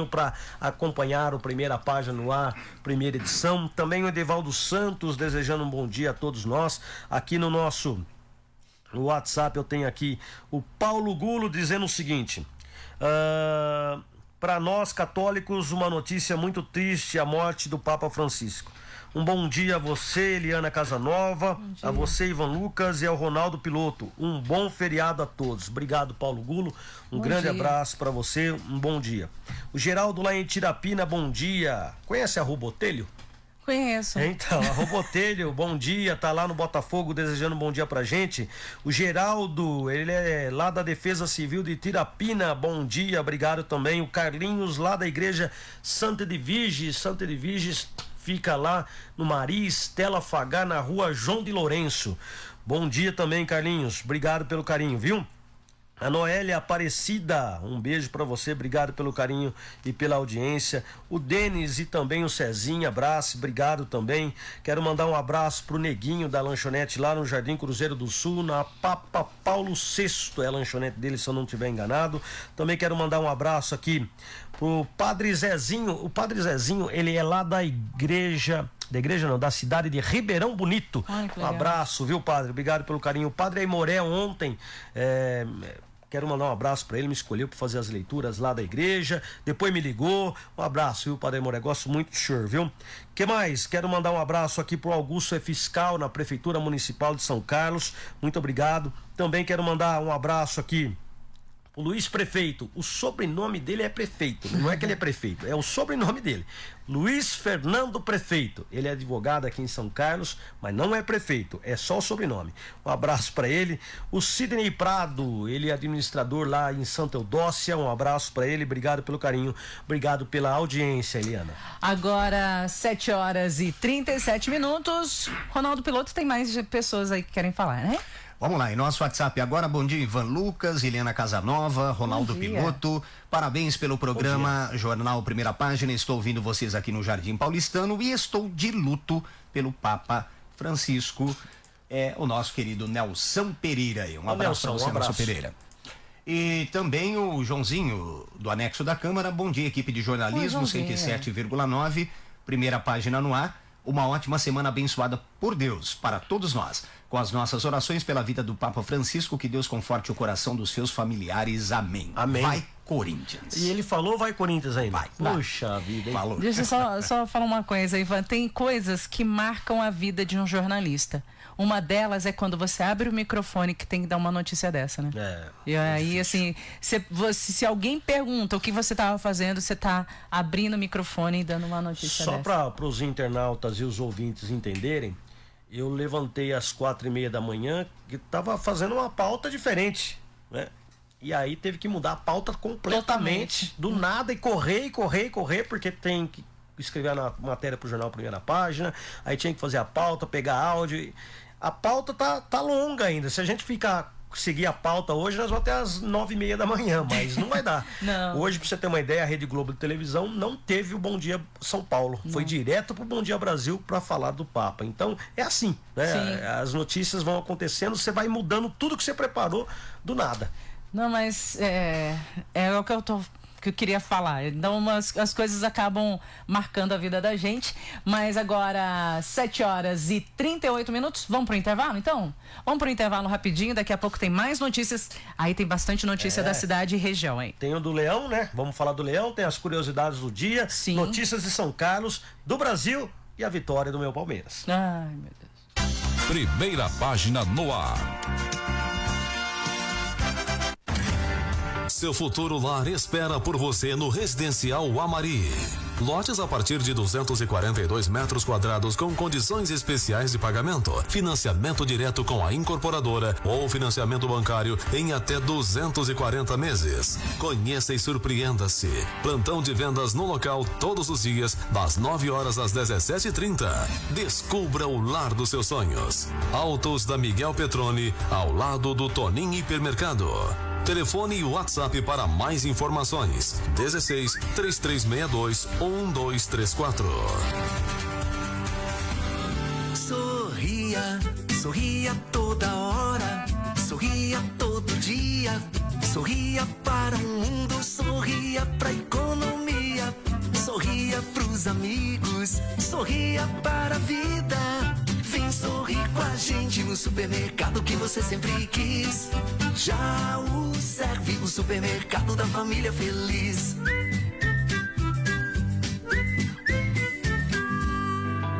S3: pra acompanhar o Primeira Página no Ar, primeira edição. Também o Edevaldo Santos desejando um bom dia a todos nós. Aqui no nosso WhatsApp eu tenho aqui o Paulo Gulo dizendo o seguinte: para nós católicos, uma notícia muito triste, a morte do Papa Francisco. Um bom dia a você, Eliana Casanova, a você, Ivan Lucas, e ao Ronaldo Piloto. Um bom feriado a todos. Obrigado, Paulo Gulo. Um grande abraço para você, um bom dia. O Geraldo lá em Tirapina, bom dia. Conhece a Rua Botelho?
S1: Conheço.
S3: Então, a Robotelho, bom dia, tá lá no Botafogo desejando um bom dia pra gente. O Geraldo, ele é lá da Defesa Civil de Tirapina, bom dia, obrigado também. O Carlinhos, lá da Igreja Santa Edviges, fica lá no Maria Estela Fagá, na Rua João de Lourenço. Bom dia também, Carlinhos, obrigado pelo carinho, viu? A Noélia Aparecida, um beijo pra você, obrigado pelo carinho e pela audiência. O Denis e também o Cezinha, abraço, obrigado também. Quero mandar um abraço pro Neguinho da lanchonete lá no Jardim Cruzeiro do Sul, na Papa Paulo VI, é a lanchonete dele, se eu não estiver enganado. Também quero mandar um abraço aqui pro Padre Zezinho. O Padre Zezinho, ele é lá da cidade de Ribeirão Bonito. Um abraço, viu, padre? Obrigado pelo carinho. O Padre Aimoré ontem, quero mandar um abraço para ele, me escolheu para fazer as leituras lá da igreja, depois me ligou. Um abraço, viu, Padre Aimoré? Gosto muito do senhor, viu? Que mais? Quero mandar um abraço aqui pro Augusto, é fiscal na Prefeitura Municipal de São Carlos. Muito obrigado. Também quero mandar um abraço aqui o Luiz Prefeito. O sobrenome dele é Prefeito, não é que ele é prefeito, é o sobrenome dele, Luiz Fernando Prefeito. Ele é advogado aqui em São Carlos, mas não é prefeito, é só o sobrenome. Um abraço para ele. O Sidney Prado, ele é administrador lá em Santa Eudócia, um abraço para ele, obrigado pelo carinho, obrigado pela audiência, Eliana.
S1: Agora 7h37. Ronaldo Piloto, tem mais pessoas aí que querem falar, né?
S5: Vamos lá, em nosso WhatsApp agora, bom dia, Ivan Lucas, Eliana Casanova, Ronaldo Piloto, parabéns pelo programa Jornal Primeira Página, estou ouvindo vocês aqui no Jardim Paulistano e estou de luto pelo Papa Francisco, o nosso querido Nelson Pereira aí, um abraço para você, Nelson Pereira. E também o Joãozinho, do anexo da Câmara, bom dia, equipe de jornalismo, 107,9, Primeira Página no ar. Uma ótima semana abençoada por Deus para todos nós. Com as nossas orações pela vida do Papa Francisco, que Deus conforte o coração dos seus familiares. Amém.
S3: Amém.
S5: Vai, Corinthians.
S3: E ele falou, vai, Corinthians ainda.
S5: Vai.
S3: Puxa vida, hein?
S5: Falou.
S1: Deixa eu só falar uma coisa, Ivan. Tem coisas que marcam a vida de um jornalista. Uma delas é quando você abre o microfone, que tem que dar uma notícia dessa, né? E aí, assim, se alguém pergunta o que você estava fazendo, você está abrindo o microfone e dando uma notícia
S3: dessa.
S1: Só
S3: para os internautas e os ouvintes entenderem, eu levantei às 4h30 da manhã, que estava fazendo uma pauta diferente, né? E aí teve que mudar a pauta completamente, do nada, e correr, porque tem que escrever a matéria pro jornal Primeira Página, aí tinha que fazer a pauta, pegar áudio. A pauta tá longa ainda. Se a gente seguir a pauta hoje, nós vamos até às 9h30 da manhã, mas não vai dar.
S1: Não.
S3: Hoje, pra você ter uma ideia, a Rede Globo de televisão não teve o Bom Dia São Paulo. Não. Foi direto pro Bom Dia Brasil para falar do Papa. Então, é assim, né? Sim. As notícias vão acontecendo, você vai mudando tudo que você preparou do nada.
S1: Não, mas é o que eu queria falar. Então, as coisas acabam marcando a vida da gente. Mas agora, 7h38. Vamos pro intervalo, então? Vamos pro intervalo rapidinho. Daqui a pouco tem mais notícias. Aí tem bastante notícia da cidade e região, hein?
S3: Tem o do Leão, né? Vamos falar do Leão. Tem as curiosidades do dia.
S1: Sim.
S3: Notícias de São Carlos, do Brasil e a vitória do meu Palmeiras.
S1: Ai, meu Deus.
S2: Primeira Página no ar. Seu futuro lar espera por você no Residencial Amari. Lotes a partir de 242 metros quadrados com condições especiais de pagamento, financiamento direto com a incorporadora ou financiamento bancário em até 240 meses. Conheça e surpreenda-se. Plantão de vendas no local todos os dias, das 9 horas às 17h30. Descubra o lar dos seus sonhos. Autos da Miguel Petroni, ao lado do Tonim Hipermercado. Telefone e WhatsApp para mais informações: 16 3362 1234.
S6: sorria, sorria toda hora, sorria todo dia, sorria para o mundo, sorria pra economia, sorria pros amigos, sorria para a vida. Vem sorrir com a gente no supermercado que você sempre quis. Já o serve, o supermercado da família feliz.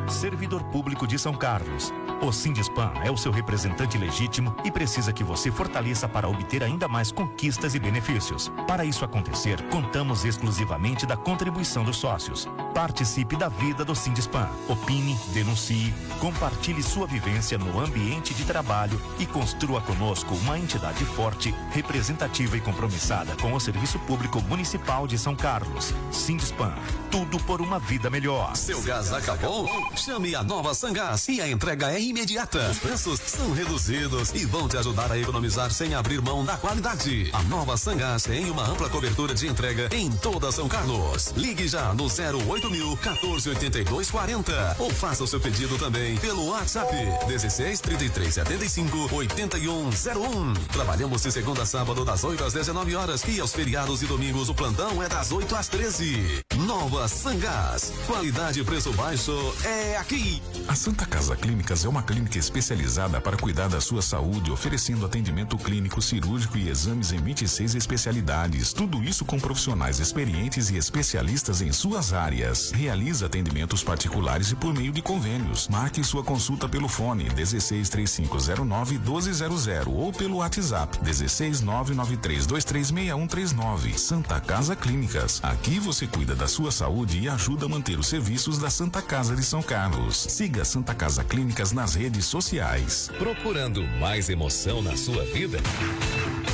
S7: Servidor Público de São Carlos. O Sindispan é o seu representante legítimo e precisa que você fortaleça para obter ainda mais conquistas e benefícios. Para isso acontecer, contamos exclusivamente da contribuição dos sócios. Participe da vida do Sindispan. Opine, denuncie, compartilhe sua vivência no ambiente de trabalho e construa conosco uma entidade forte, representativa e compromissada com o Serviço Público Municipal de São Carlos. Sindispan. Tudo por uma vida melhor.
S8: Seu gás acabou? Chame a Nova Sangás e a entrega é imediata. Os preços são reduzidos e vão te ajudar a economizar sem abrir mão da qualidade. A Nova Sangás tem uma ampla cobertura de entrega em toda São Carlos. Ligue já no 08.0148240 ou faça o seu pedido também pelo WhatsApp 16 33 75 8101. Trabalhamos de segunda a sábado das 8 às 19 horas e aos feriados e domingos o plantão é das 8 às 13. Nova Sangás. Qualidade e preço baixo é aqui.
S2: A Santa Casa Clínicas é uma clínica especializada para cuidar da sua saúde, oferecendo atendimento clínico, cirúrgico e exames em 26 especialidades. Tudo isso com profissionais experientes e especialistas em suas áreas. Realiza atendimentos particulares e por meio de convênios. Marque sua consulta pelo fone 163509-1200 ou pelo WhatsApp 16993236139. Santa Casa Clínicas. Aqui você cuida da sua saúde e ajuda a manter os serviços da Santa Casa de São Carlos. Siga Santa Casa Clínicas nas redes sociais.
S9: Procurando mais emoção na sua vida?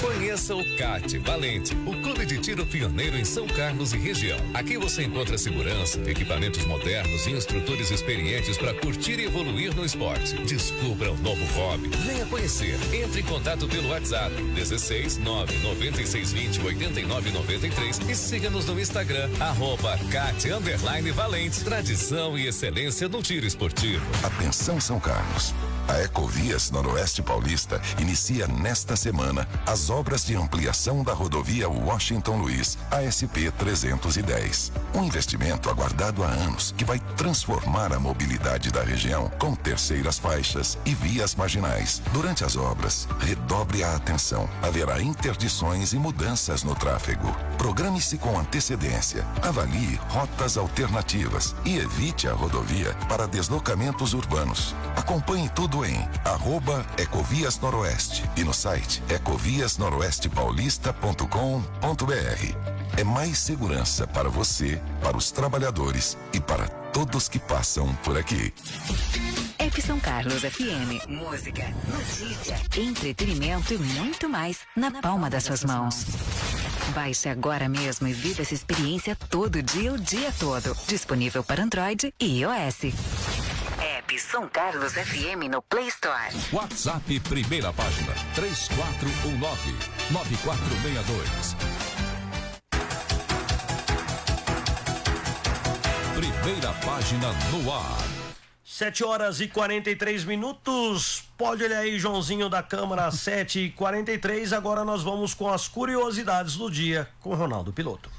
S9: Conheça o CAT Valente, o clube de tiro pioneiro em São Carlos e região. Aqui você encontra segurança, equipamentos modernos e instrutores experientes para curtir e evoluir no esporte. Descubra um novo hobby. Venha conhecer. Entre em contato pelo WhatsApp 16 99620 8993 e siga-nos no Instagram @CAT_Valente. Tradição e excelência no tiro esportivo.
S10: Atenção São Carlos. A Ecovias Noroeste Paulista inicia nesta semana as obras de ampliação da rodovia Washington Luiz, ASP 310. Um investimento aguardado há anos que vai transformar a mobilidade da região com terceiras faixas e vias marginais. Durante as obras, redobre a atenção. Haverá interdições e mudanças no tráfego. Programe-se com antecedência. Avalie rotas alternativas e evite a rodovia para deslocamentos urbanos. Acompanhe tudo em @Ecovias Noroeste e no site ecoviasnoroestepaulista.com.br. É mais segurança para você, para os trabalhadores e para todos que passam por aqui.
S11: São Carlos FM. Música, notícia, entretenimento e muito mais na palma das suas mãos. Baixe agora mesmo e viva essa experiência todo dia, o dia todo. Disponível para Android e iOS. App São Carlos FM no Play Store.
S2: WhatsApp primeira página 3419-9462. Primeira página no ar.
S3: 7h43. Pode olhar aí, Joãozinho da Câmara, 7h43. Agora nós vamos com as curiosidades do dia com Ronaldo Piloto.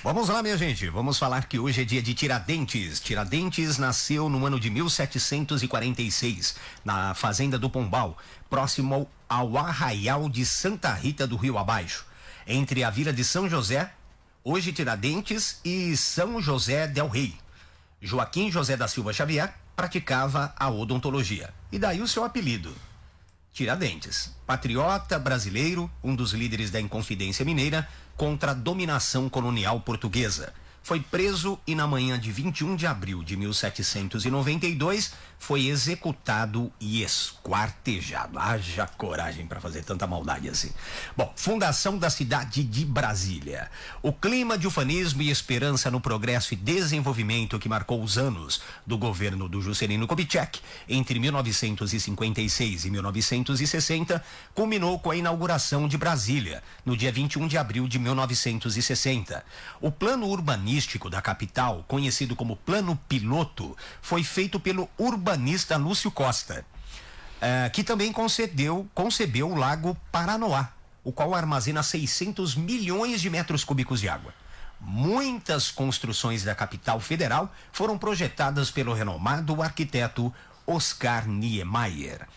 S5: Vamos lá, minha gente. Vamos falar que hoje é dia de Tiradentes. Tiradentes nasceu no ano de 1746, na fazenda do Pombal, próximo ao Arraial de Santa Rita do Rio Abaixo, entre a vila de São José, hoje Tiradentes, e São José del Rei. Joaquim José da Silva Xavier praticava a odontologia. E daí o seu apelido, Tiradentes. Patriota brasileiro, um dos líderes da Inconfidência Mineira contra a dominação colonial portuguesa. Foi preso e na manhã de 21 de abril de 1792 foi executado e esquartejado. Haja coragem para fazer tanta maldade assim. Bom, fundação da cidade de Brasília. O clima de ufanismo e esperança no progresso e desenvolvimento que marcou os anos do governo do Juscelino Kubitschek entre 1956 e 1960 culminou com a inauguração de Brasília no dia 21 de abril de 1960. O plano urbanístico da capital, conhecido como Plano Piloto, foi feito pelo urbanista Lúcio Costa. que também concebeu o Lago Paranoá, o qual armazena 600 milhões de metros cúbicos de água. Muitas construções da capital federal foram projetadas pelo renomado arquiteto Oscar Niemeyer.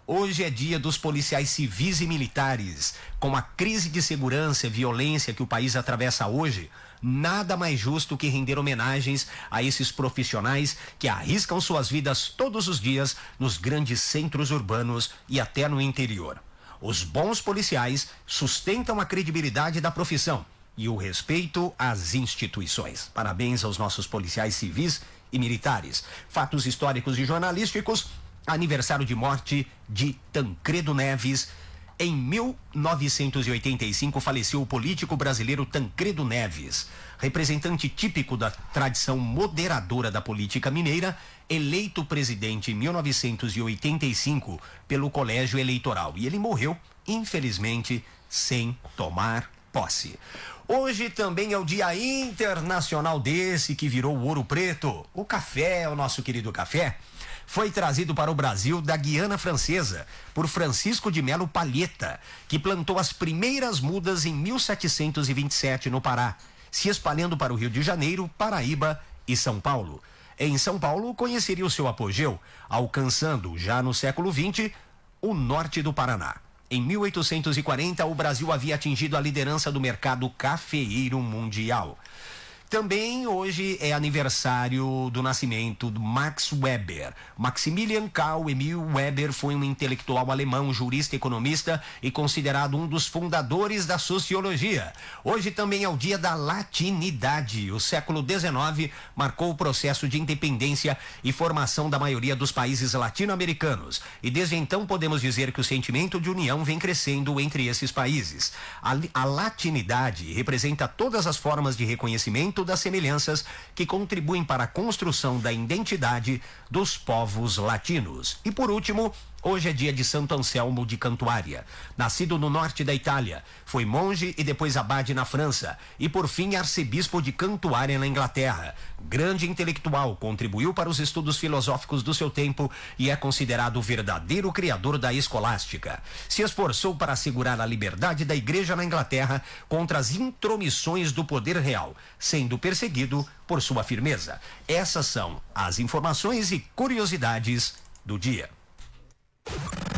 S5: Hoje é dia dos policiais civis e militares. Com a crise de segurança e violência que o país atravessa hoje, nada mais justo que render homenagens a esses profissionais que arriscam suas vidas todos os dias nos grandes centros urbanos e até no interior. Os bons policiais sustentam a credibilidade da profissão e o respeito às instituições. Parabéns aos nossos policiais civis e militares. Fatos históricos e jornalísticos. Aniversário de morte de Tancredo Neves. Em 1985 faleceu o político brasileiro Tancredo Neves, representante típico da tradição moderadora da política mineira, eleito presidente em 1985 pelo Colégio Eleitoral. E ele morreu, infelizmente, sem tomar posse. Hoje também é o Dia Internacional desse que virou o ouro preto. O café, o nosso querido café, foi trazido para o Brasil da Guiana Francesa por Francisco de Melo Palheta, que plantou as primeiras mudas em 1727 no Pará, se espalhando para o Rio de Janeiro, Paraíba e São Paulo. Em São Paulo, conheceria o seu apogeu, alcançando, já no século XX, o norte do Paraná. Em 1840, o Brasil havia atingido a liderança do mercado cafeeiro mundial. Também hoje é aniversário do nascimento do Max Weber. Maximilian Karl Emil Weber foi um intelectual alemão, jurista, economista e considerado um dos fundadores da sociologia. Hoje também é o dia da latinidade. O século XIX marcou o processo de independência e formação da maioria dos países latino-americanos. E desde então podemos dizer que o sentimento de união vem crescendo entre esses países. A latinidade representa todas as formas de reconhecimento das semelhanças que contribuem para a construção da identidade dos povos latinos. E por último, hoje é dia de Santo Anselmo de Cantuária. Nascido no norte da Itália, foi monge e depois abade na França e por fim arcebispo de Cantuária na Inglaterra. Grande intelectual, contribuiu para os estudos filosóficos do seu tempo e é considerado o verdadeiro criador da escolástica. Se esforçou para assegurar a liberdade da igreja na Inglaterra contra as intromissões do poder real, sendo perseguido por sua firmeza. Essas são as informações e curiosidades do dia.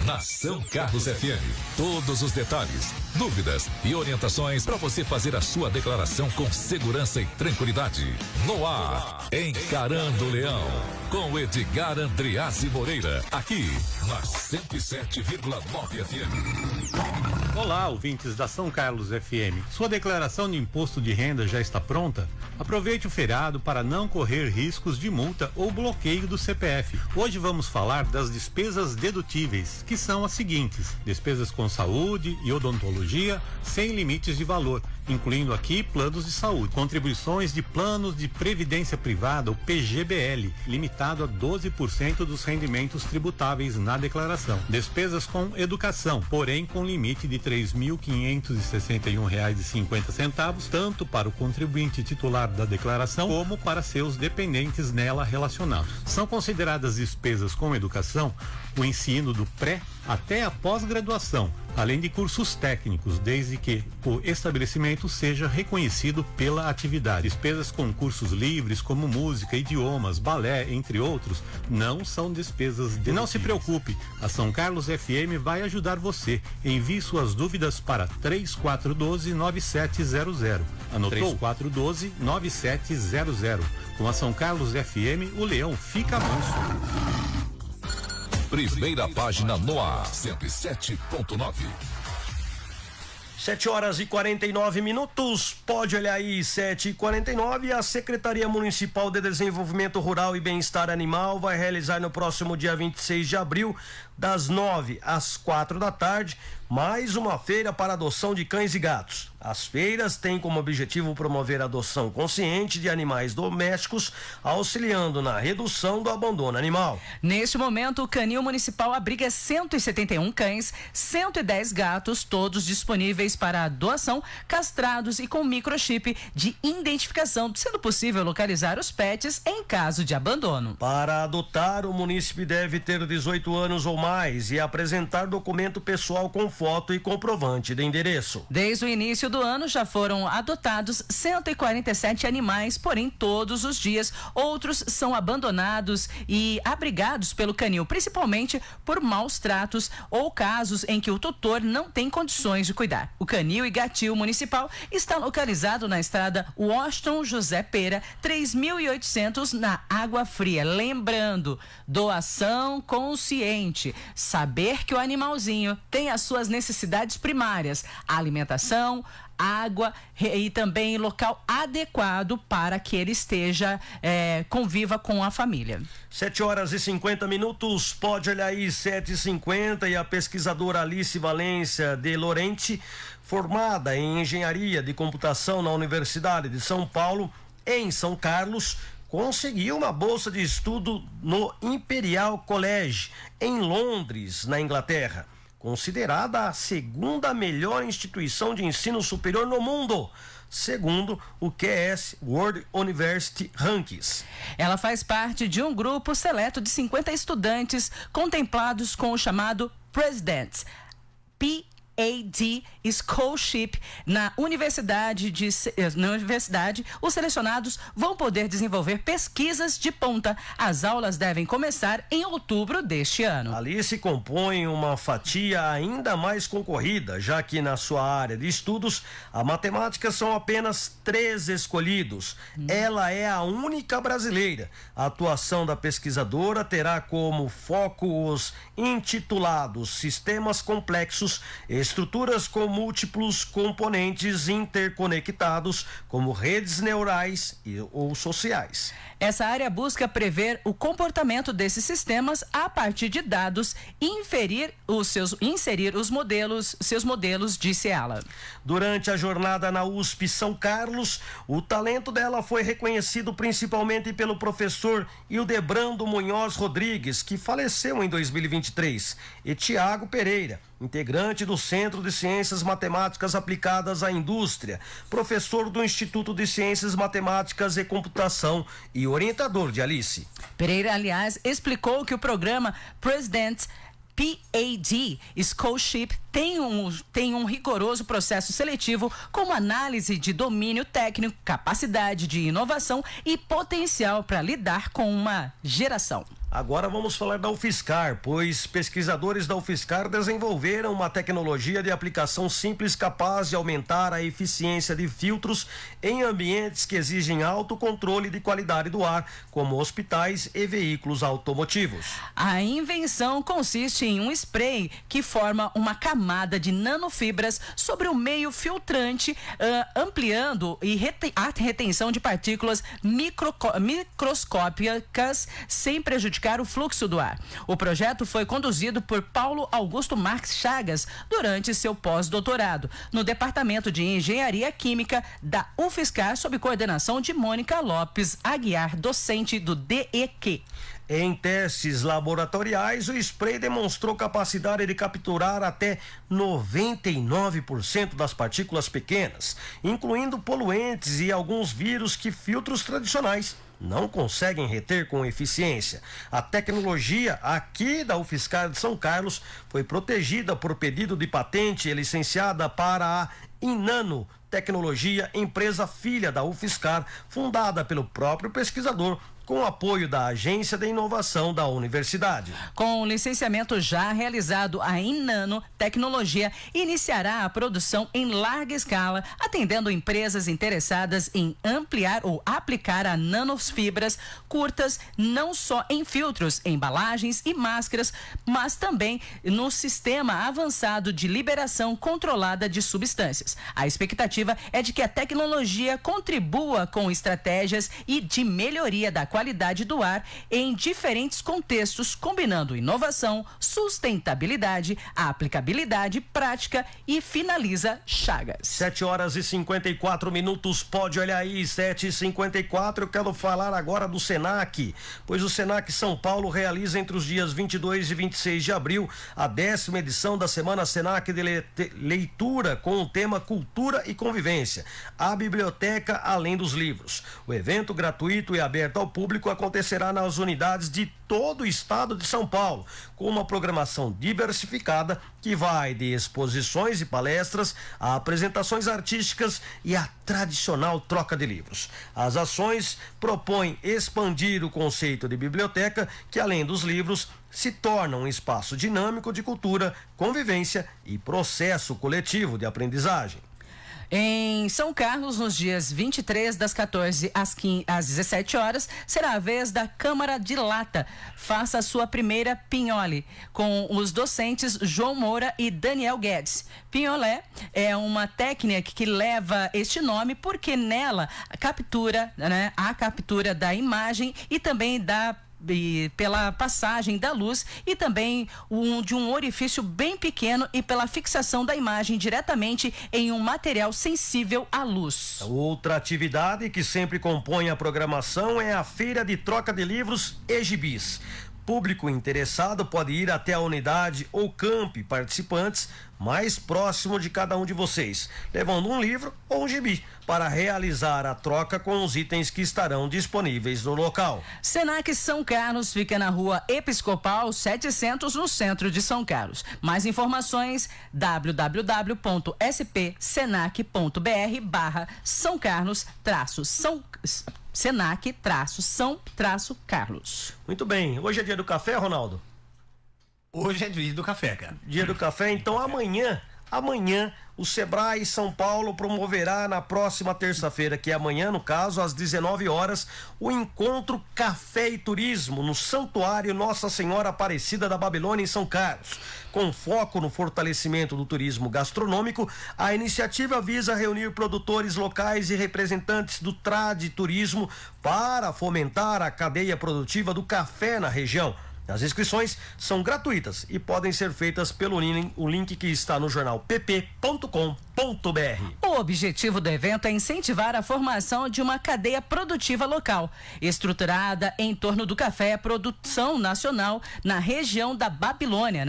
S2: Na São Carlos FM, todos os detalhes, dúvidas e orientações para você fazer a sua declaração com segurança e tranquilidade. No ar, Encarando o Leão, com Edgar Andreazzi Moreira, aqui na 107,9 FM.
S12: Olá, ouvintes da São Carlos FM. Sua declaração de imposto de renda já está pronta? Aproveite o feriado para não correr riscos de multa ou bloqueio do CPF. Hoje vamos falar das despesas dedutíveis, que são as seguintes: despesas com saúde e odontologia sem limites de valor, incluindo aqui planos de saúde, contribuições de planos de previdência privada, o PGBL, limitado a 12% dos rendimentos tributáveis na declaração. Despesas com educação, porém com limite de R$ 3.561,50, tanto para o contribuinte titular da declaração como para seus dependentes nela relacionados. São consideradas despesas com educação o ensino do pré até a pós-graduação, além de cursos técnicos, desde que o estabelecimento seja reconhecido pela atividade. Despesas com cursos livres, como música, idiomas, balé, entre outros, não são despesas dedutíveis. Não se preocupe, a São Carlos FM vai ajudar você. Envie suas dúvidas para 3412-9700. Anotou? 3412-9700. Com a São Carlos FM, o leão fica manso.
S2: Primeira página no ar, 107.9.
S3: 7h49. Pode olhar aí, 7h49. A Secretaria Municipal de Desenvolvimento Rural e Bem-Estar Animal vai realizar no próximo dia 26 de abril, das 9 às 4 da tarde, mais uma feira para adoção de cães e gatos. As feiras têm como objetivo promover a adoção consciente de animais domésticos, auxiliando na redução do abandono animal.
S1: Neste momento, o Canil Municipal abriga 171 cães, 110 gatos, todos disponíveis para doação, castrados e com microchip de identificação, sendo possível localizar os pets em caso de abandono.
S3: Para adotar, o munícipe deve ter 18 anos ou mais e apresentar documento pessoal com foto e comprovante de endereço.
S1: Desde o início do ano já foram adotados 147 animais, porém todos os dias outros são abandonados e abrigados pelo canil, principalmente por maus tratos ou casos em que o tutor não tem condições de cuidar. O Canil e Gatil Municipal está localizado na estrada Washington José Pera, 3.800, na Água Fria. Lembrando, doação consciente, saber que o animalzinho tem as suas necessidades primárias, alimentação, água e também local adequado para que ele esteja, conviva com a família.
S3: 7h50, pode olhar aí, 7h50, e a pesquisadora Alice Valência de Lorente, formada em engenharia de computação na Universidade de São Paulo, em São Carlos, conseguiu uma bolsa de estudo no Imperial College, em Londres, na Inglaterra, considerada a segunda melhor instituição de ensino superior no mundo, segundo o QS World University Rankings.
S1: Ela faz parte de um grupo seleto de 50 estudantes contemplados com o chamado President's PhD Scholarship na universidade. Os selecionados vão poder desenvolver pesquisas de ponta. As aulas devem começar em outubro deste ano.
S3: Alice compõe uma fatia ainda mais concorrida, já que na sua área de estudos, a matemática são apenas 3 escolhidos. Ela é a única brasileira. A atuação da pesquisadora terá como foco os intitulados sistemas complexos, estruturas com múltiplos componentes interconectados, como redes neurais ou sociais.
S1: Essa área busca prever o comportamento desses sistemas a partir de dados e inserir seus modelos, disse ela.
S3: Durante a jornada na USP São Carlos, o talento dela foi reconhecido principalmente pelo professor Hildebrando Munhoz Rodrigues, que faleceu em 2023, e Tiago Pereira, integrante do Centro de Ciências Matemáticas Aplicadas à Indústria, professor do Instituto de Ciências Matemáticas e Computação e orientador de Alice.
S1: Pereira, aliás, explicou que o programa President's PhD Scholarship tem um rigoroso processo seletivo, como análise de domínio técnico, capacidade de inovação e potencial para lidar com uma geração.
S3: Agora vamos falar da UFSCar, pois pesquisadores da UFSCar desenvolveram uma tecnologia de aplicação simples capaz de aumentar a eficiência de filtros em ambientes que exigem alto controle de qualidade do ar, como hospitais e veículos automotivos.
S1: A invenção consiste em um spray que forma uma camada de nanofibras sobre o meio filtrante, ampliando a retenção de partículas microscópicas sem prejudicar o fluxo do ar. O projeto foi conduzido por Paulo Augusto Marques Chagas durante seu pós-doutorado no Departamento de Engenharia Química da UFSCar, sob coordenação de Mônica Lopes Aguiar, docente do DEQ.
S3: Em testes laboratoriais, o spray demonstrou capacidade de capturar até 99% das partículas pequenas, incluindo poluentes e alguns vírus que filtros tradicionais não conseguem reter com eficiência. A tecnologia aqui da UFSCar de São Carlos foi protegida por pedido de patente e licenciada para a Inano Tecnologia, empresa filha da UFSCar, fundada pelo próprio pesquisador, com apoio da Agência de Inovação da Universidade.
S1: Com o licenciamento já realizado, a Inano Tecnologia iniciará a produção em larga escala, atendendo empresas interessadas em ampliar ou aplicar a nanofibras curtas, não só em filtros, embalagens e máscaras, mas também no sistema avançado de liberação controlada de substâncias. A expectativa é de que a tecnologia contribua com estratégias e de melhoria da qualidade do ar em diferentes contextos, combinando inovação, sustentabilidade, aplicabilidade prática, e finaliza Chagas.
S3: 7h54, pode olhar aí, 7h54. Eu quero falar agora do Senac, pois o Senac São Paulo realiza entre os dias 22 e 26 de abril a 10ª edição da Semana Senac de Leitura com o tema Cultura e Convivência, a biblioteca além dos livros. O evento gratuito e aberto ao público público acontecerá nas unidades de todo o estado de São Paulo, com uma programação diversificada que vai de exposições e palestras a apresentações artísticas e a tradicional troca de livros. As ações propõem expandir o conceito de biblioteca, que além dos livros, se torna um espaço dinâmico de cultura, convivência e processo coletivo de aprendizagem.
S1: Em São Carlos, nos dias 23, das 14 às 17 horas, será a vez da Câmara de Lata. Faça a sua primeira pinhole com os docentes João Moura e Daniel Guedes. Pinholé é uma técnica que leva este nome porque nela captura, a captura da imagem e também pela passagem da luz e também de um orifício bem pequeno e pela fixação da imagem diretamente em um material sensível à luz.
S3: Outra atividade que sempre compõe a programação é a Feira de Troca de Livros e Gibis. Público interessado pode ir até a unidade ou camp participantes mais próximo de cada um de vocês, levando um livro ou um gibi para realizar a troca com os itens que estarão disponíveis no local.
S1: Senac São Carlos fica na Rua Episcopal 700, no centro de São Carlos. Mais informações www.spsenac.br/São Carlos-São Senac-São-Carlos.
S3: Muito bem, hoje é dia do café, Ronaldo?
S5: Hoje é dia do café, cara.
S3: Dia do café, então amanhã o Sebrae São Paulo promoverá na próxima terça-feira, que é amanhã, no caso, às 19 horas, o encontro Café e Turismo no Santuário Nossa Senhora Aparecida da Babilônia em São Carlos. Com foco no fortalecimento do turismo gastronômico, a iniciativa visa reunir produtores locais e representantes do Trade Turismo para fomentar a cadeia produtiva do café na região. As inscrições são gratuitas e podem ser feitas pelo link que está no jornal pp.com.br.
S1: O objetivo do evento é incentivar a formação de uma cadeia produtiva local, estruturada em torno do café, produção nacional na região da Babilônia,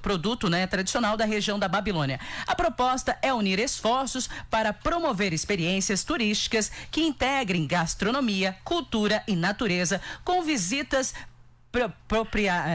S1: produto tradicional da região da Babilônia. A proposta é unir esforços para promover experiências turísticas que integrem gastronomia, cultura e natureza, com visitas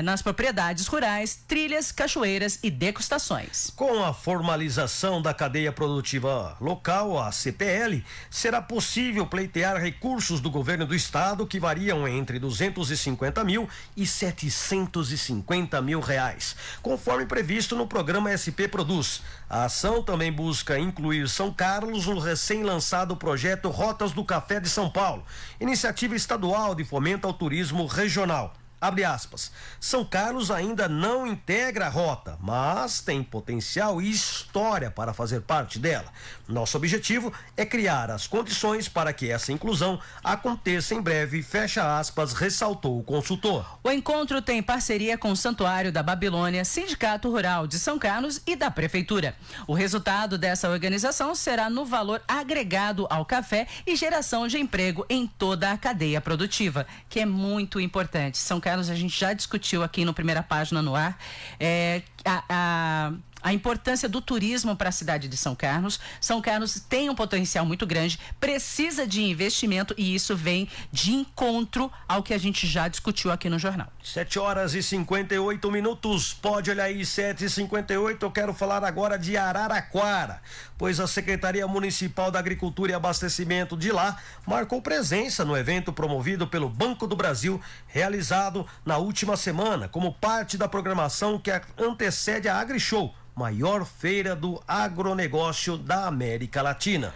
S1: nas propriedades rurais, trilhas, cachoeiras e degustações.
S3: Com a formalização da cadeia produtiva local, a CPL, será possível pleitear recursos do governo do estado que variam entre 250 mil e 750 mil reais, conforme previsto no programa SP Produz. A ação também busca incluir São Carlos no recém-lançado projeto Rotas do Café de São Paulo, iniciativa estadual de fomento ao turismo regional. Abre aspas, São Carlos ainda não integra a rota, mas tem potencial e história para fazer parte dela. Nosso objetivo é criar as condições para que essa inclusão aconteça em breve, fecha aspas, ressaltou o consultor.
S1: O encontro tem parceria com o Santuário da Babilônia, Sindicato Rural de São Carlos e da Prefeitura. O resultado dessa organização será no valor agregado ao café e geração de emprego em toda a cadeia produtiva, que é muito importante. São Carlos, a gente já discutiu aqui no Primeira Página no Ar, a importância do turismo para a cidade de São Carlos. São Carlos tem um potencial muito grande, precisa de investimento e isso vem de encontro ao que a gente já discutiu aqui no jornal.
S3: 7h58. Pode olhar aí, 7h58. Eu quero falar agora de Araraquara, pois a Secretaria Municipal da Agricultura e Abastecimento de lá marcou presença no evento promovido pelo Banco do Brasil, realizado na última semana, como parte da programação que antecede a AgriShow, maior feira do agronegócio da América Latina.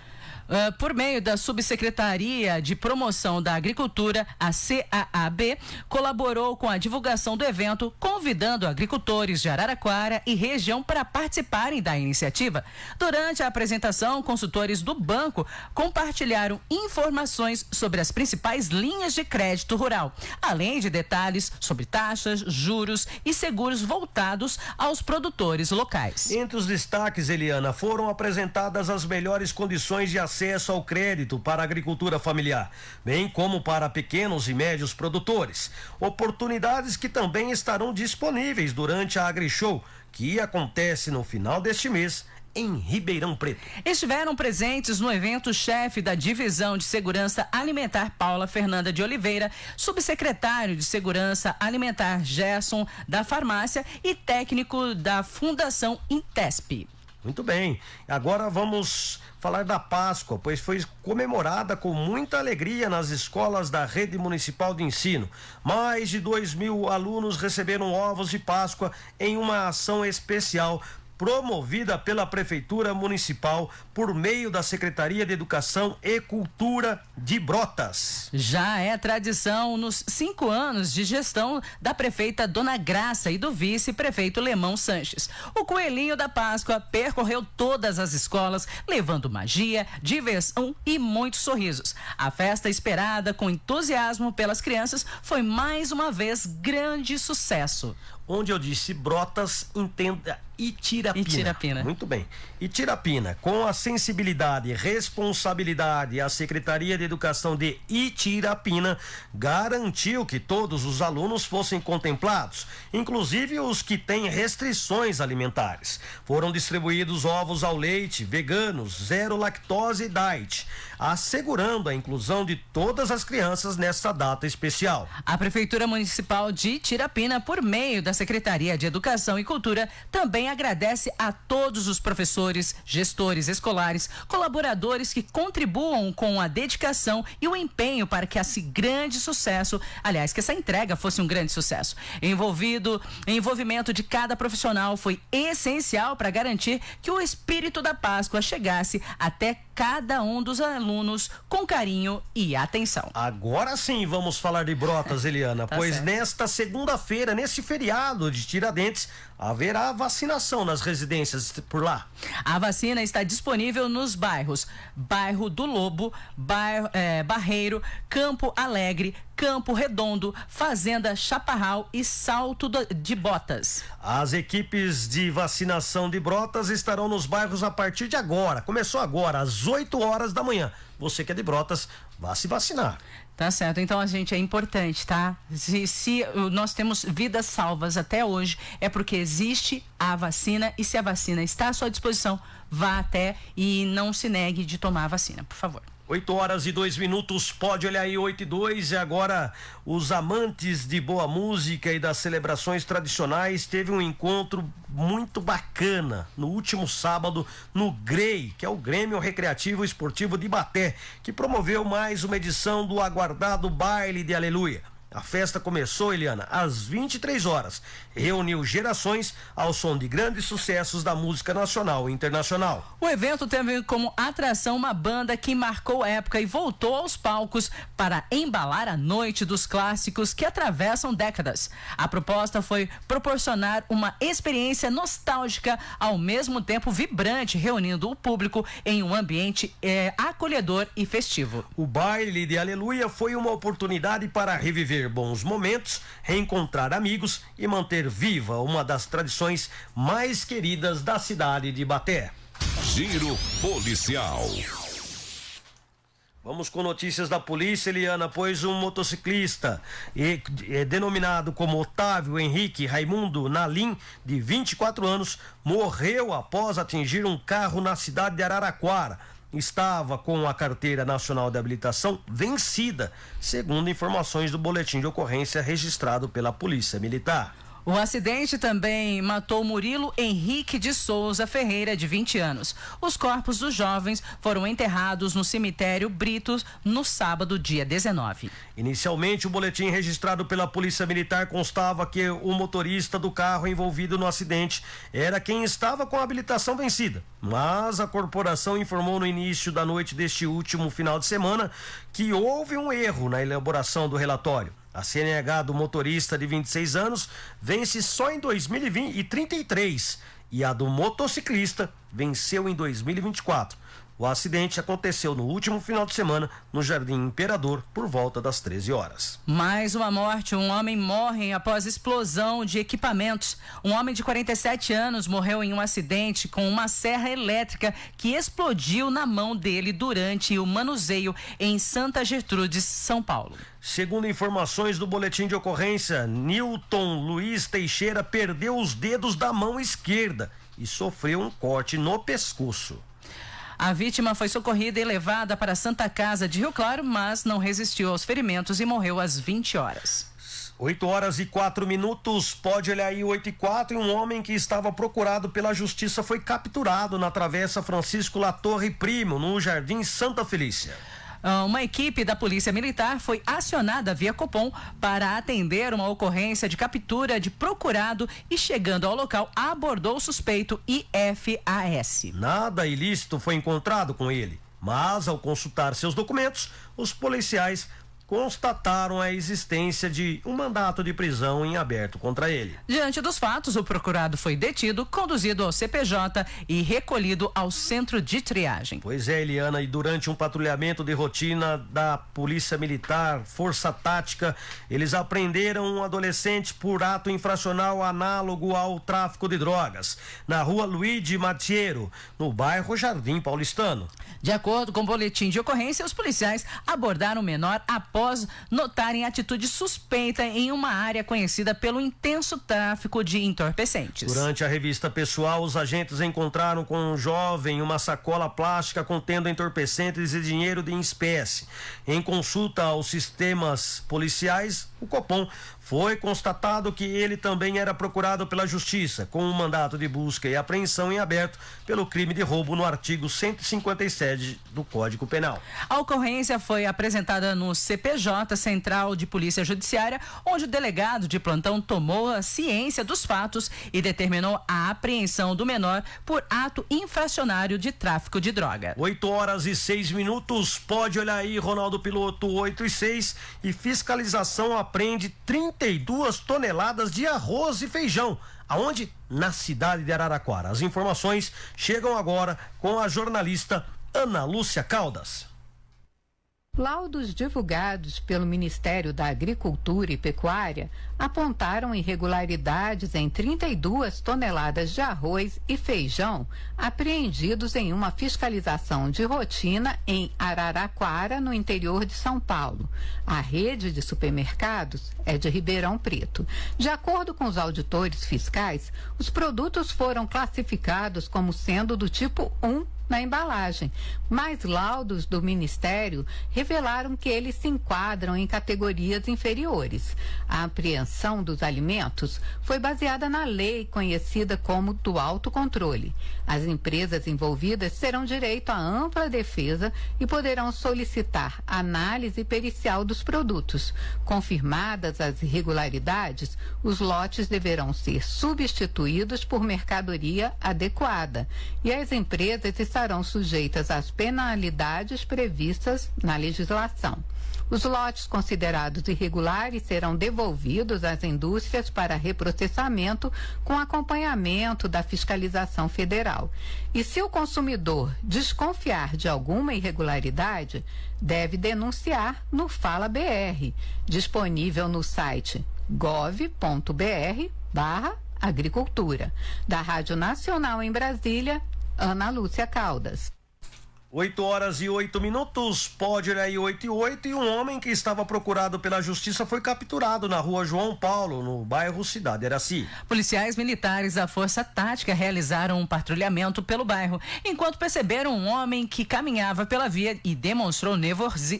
S1: Por meio da Subsecretaria de Promoção da Agricultura, a CAAB, colaborou com a divulgação do evento, convidando agricultores de Araraquara e região para participarem da iniciativa. Durante a apresentação, consultores do banco compartilharam informações sobre as principais linhas de crédito rural, além de detalhes sobre taxas, juros e seguros voltados aos produtores locais.
S3: Entre os destaques, Eliana, foram apresentadas as melhores condições de acesso ao crédito para a agricultura familiar, bem como para pequenos e médios produtores. Oportunidades que também estarão disponíveis durante a AgriShow, que acontece no final deste mês em Ribeirão Preto.
S1: Estiveram presentes no evento o chefe da Divisão de Segurança Alimentar, Paula Fernanda de Oliveira, subsecretário de Segurança Alimentar, Gerson, da farmácia, e técnico da Fundação Intesp.
S3: Muito bem, agora vamos falar da Páscoa, pois foi comemorada com muita alegria nas escolas da Rede Municipal de Ensino. Mais de 2.000 alunos receberam ovos de Páscoa em uma ação especial promovida pela Prefeitura Municipal por meio da Secretaria de Educação e Cultura de Brotas.
S1: Já é tradição nos 5 anos de gestão da prefeita Dona Graça e do vice-prefeito Lemão Sanches. O Coelhinho da Páscoa percorreu todas as escolas, levando magia, diversão e muitos sorrisos. A festa, esperada com entusiasmo pelas crianças, foi mais uma vez grande sucesso.
S3: Onde eu disse Brotas, entenda Itirapina.
S1: Itirapina.
S3: Muito bem. Itirapina, com a sensibilidade e responsabilidade, a Secretaria de Educação de Itirapina garantiu que todos os alunos fossem contemplados, inclusive os que têm restrições alimentares. Foram distribuídos ovos ao leite, veganos, zero lactose e diet, assegurando a inclusão de todas as crianças nesta data especial.
S1: A Prefeitura Municipal de Itirapina, por meio da Secretaria de Educação e Cultura, também agradece a todos os professores, gestores escolares, colaboradores que contribuam com a dedicação e o empenho para que esse grande sucesso, aliás, que essa entrega fosse um grande sucesso. Envolvimento de cada profissional foi essencial para garantir que o espírito da Páscoa chegasse até cada um dos alunos com carinho e atenção.
S3: Agora sim vamos falar de Brotas, Eliana, pois certo. Nesta segunda-feira, neste feriado de Tiradentes, haverá vacinação nas residências por lá.
S1: A vacina está disponível nos bairros Bairro do Lobo, Barreiro, Campo Alegre, Campo Redondo, Fazenda Chaparral e Salto de Botas.
S3: As equipes de vacinação de Brotas estarão nos bairros a partir de agora. Começou agora, às 8 horas da manhã. Você que é de Brotas, vá se vacinar.
S1: Tá certo, então, gente, é importante, tá? Se nós temos vidas salvas até hoje, é porque existe a vacina, e se a vacina está à sua disposição, vá até e não se negue de tomar a vacina, por favor.
S3: 8 horas e 2 minutos, pode olhar aí, 8 e 2, e agora os amantes de boa música e das celebrações tradicionais teve um encontro muito bacana no último sábado no GREI, que é o Grêmio Recreativo Esportivo de Ibaté, que promoveu mais uma edição do aguardado Baile de Aleluia. A festa começou, Eliana, às 23 horas. Reuniu gerações ao som de grandes sucessos da música nacional e internacional.
S1: O evento teve como atração uma banda que marcou época e voltou aos palcos para embalar a noite dos clássicos que atravessam décadas. A proposta foi proporcionar uma experiência nostálgica, ao mesmo tempo vibrante, reunindo o público em um ambiente acolhedor e festivo.
S3: O Baile de Aleluia foi uma oportunidade para reviver bons momentos, reencontrar amigos e manter viva uma das tradições mais queridas da cidade de Ibaté.
S2: Giro policial.
S3: Vamos com notícias da polícia, Eliana, pois um motociclista denominado como Otávio Henrique Raimundo Nalim, de 24 anos, morreu após atingir um carro na cidade de Araraquara. Estava com a carteira nacional de habilitação vencida, segundo informações do boletim de ocorrência registrado pela Polícia Militar.
S1: O acidente também matou Murilo Henrique de Souza Ferreira, de 20 anos. Os corpos dos jovens foram enterrados no cemitério Britos no sábado, dia 19.
S3: Inicialmente, o boletim registrado pela Polícia Militar constava que o motorista do carro envolvido no acidente era quem estava com a habilitação vencida. Mas a corporação informou no início da noite deste último final de semana que houve um erro na elaboração do relatório. A CNH do motorista de 26 anos vence só em 2033 e a do motociclista venceu em 2024. O acidente aconteceu no último final de semana no Jardim Imperador por volta das 13 horas.
S1: Mais uma morte, um homem morre após explosão de equipamentos. Um homem de 47 anos morreu em um acidente com uma serra elétrica que explodiu na mão dele durante o manuseio em Santa Gertrudes, São Paulo.
S3: Segundo informações do boletim de ocorrência, Newton Luiz Teixeira perdeu os dedos da mão esquerda e sofreu um corte no pescoço.
S1: A vítima foi socorrida e levada para a Santa Casa de Rio Claro, mas não resistiu aos ferimentos e morreu às 20 horas.
S3: 8h04, pode olhar aí 8h04, e um homem que estava procurado pela justiça foi capturado na Travessa Francisco Latorre Primo, no Jardim Santa Felícia.
S1: Uma equipe da Polícia Militar foi acionada via Copom para atender uma ocorrência de captura de procurado e, chegando ao local, abordou o suspeito IFAS.
S3: Nada ilícito foi encontrado com ele, mas ao consultar seus documentos, os policiais constataram a existência de um mandato de prisão em aberto contra ele.
S1: Diante dos fatos, o procurado foi detido, conduzido ao CPJ e recolhido ao centro de triagem.
S3: Pois é, Eliana, e durante um patrulhamento de rotina da Polícia Militar, Força Tática, eles apreenderam um adolescente por ato infracional análogo ao tráfico de drogas, na rua Luigi Matiero, no bairro Jardim Paulistano.
S1: De acordo com o boletim de ocorrência, os policiais abordaram o menor após notarem atitude suspeita em uma área conhecida pelo intenso tráfico de entorpecentes.
S3: Durante a revista pessoal, os agentes encontraram com um jovem uma sacola plástica contendo entorpecentes e dinheiro em espécie. Em consulta aos sistemas policiais, o Copom foi constatado que ele também era procurado pela Justiça, com um mandato de busca e apreensão em aberto pelo crime de roubo no artigo 157 do Código Penal.
S1: A ocorrência foi apresentada no CPJ, Central de Polícia Judiciária, onde o delegado de plantão tomou a ciência dos fatos e determinou a apreensão do menor por ato infracionário de tráfico de droga.
S3: 8h06, pode olhar aí, Ronaldo Piloto, 8h06, e fiscalização apreende 32 toneladas de arroz e feijão. Aonde? Na cidade de Araraquara. As informações chegam agora com a jornalista Ana Lúcia Caldas.
S13: Laudos divulgados pelo Ministério da Agricultura e Pecuária apontaram irregularidades em 32 toneladas de arroz e feijão apreendidos em uma fiscalização de rotina em Araraquara, no interior de São Paulo. A rede de supermercados é de Ribeirão Preto. De acordo com os auditores fiscais, os produtos foram classificados como sendo do tipo 1 na embalagem, mas laudos do Ministério revelaram que eles se enquadram em categorias inferiores. A apreensão dos alimentos foi baseada na lei conhecida como do autocontrole. As empresas envolvidas terão direito à ampla defesa e poderão solicitar análise pericial dos produtos. Confirmadas as irregularidades, os lotes deverão ser substituídos por mercadoria adequada e as empresas estarão sujeitas às penalidades previstas na legislação. Os lotes considerados irregulares serão devolvidos às indústrias para reprocessamento com acompanhamento da fiscalização federal. E se o consumidor desconfiar de alguma irregularidade, deve denunciar no Fala BR, disponível no site gov.br/agricultura. Da Rádio Nacional em Brasília, Ana Lúcia Caldas.
S3: 8h08, pode olhar aí 8h08, e um homem que estava procurado pela justiça foi capturado na rua João Paulo, no bairro Cidade Iraci.
S1: Policiais militares da Força Tática realizaram um patrulhamento pelo bairro, enquanto perceberam um homem que caminhava pela via e demonstrou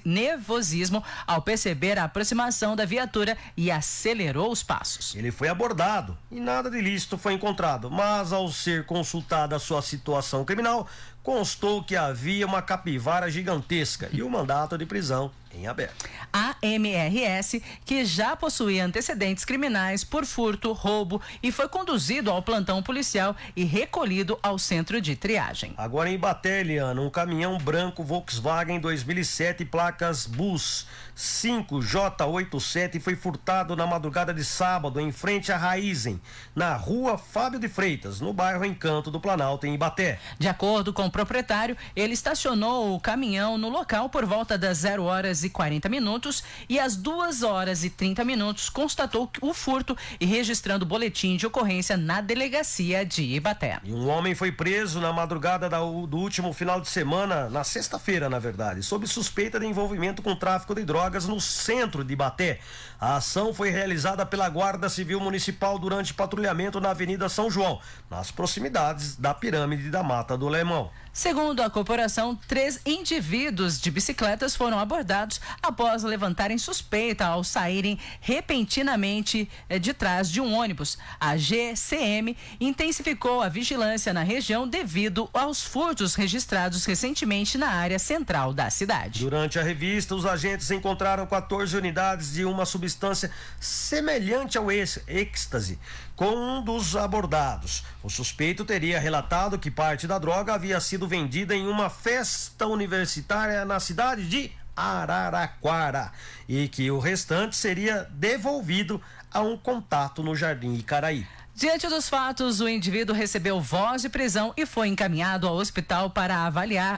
S1: nervosismo ao perceber a aproximação da viatura e acelerou os passos.
S3: Ele foi abordado e nada de ilícito foi encontrado, mas ao ser consultada a sua situação criminal, constou que havia uma capivara gigantesca e o mandato de prisão em aberto.
S1: A MRS, que já possuía antecedentes criminais por furto, roubo e foi conduzido ao plantão policial e recolhido ao centro de triagem.
S3: Agora em Ibaté, Eliana, um caminhão branco Volkswagen 2007, placas BUS 5J87, foi furtado na madrugada de sábado em frente à Raizen, na rua Fábio de Freitas, no bairro Encanto do Planalto, em Ibaté.
S1: De acordo com o proprietário, ele estacionou o caminhão no local por volta das 0h horas e 40 minutos e às 2 horas e 30 minutos constatou o furto e registrando boletim de ocorrência na delegacia de Ibaté.
S3: E um homem foi preso na madrugada do último final de semana, na sexta-feira, na verdade, sob suspeita de envolvimento com tráfico de drogas no centro de Ibaté. A ação foi realizada pela Guarda Civil Municipal durante patrulhamento na Avenida São João, nas proximidades da Pirâmide da Mata do Lemão.
S1: Segundo a corporação, 3 indivíduos de bicicletas foram abordados após levantarem suspeita ao saírem repentinamente de trás de um ônibus. A GCM intensificou a vigilância na região devido aos furtos registrados recentemente na área central da cidade.
S3: Durante a revista, os agentes encontraram 14 unidades de uma substância semelhante ao êxtase com um dos abordados. O suspeito teria relatado que parte da droga havia sido vendida em uma festa universitária na cidade de Araraquara e que o restante seria devolvido a um contato no Jardim Icaraí.
S1: Diante dos fatos, o indivíduo recebeu voz de prisão e foi encaminhado ao hospital para a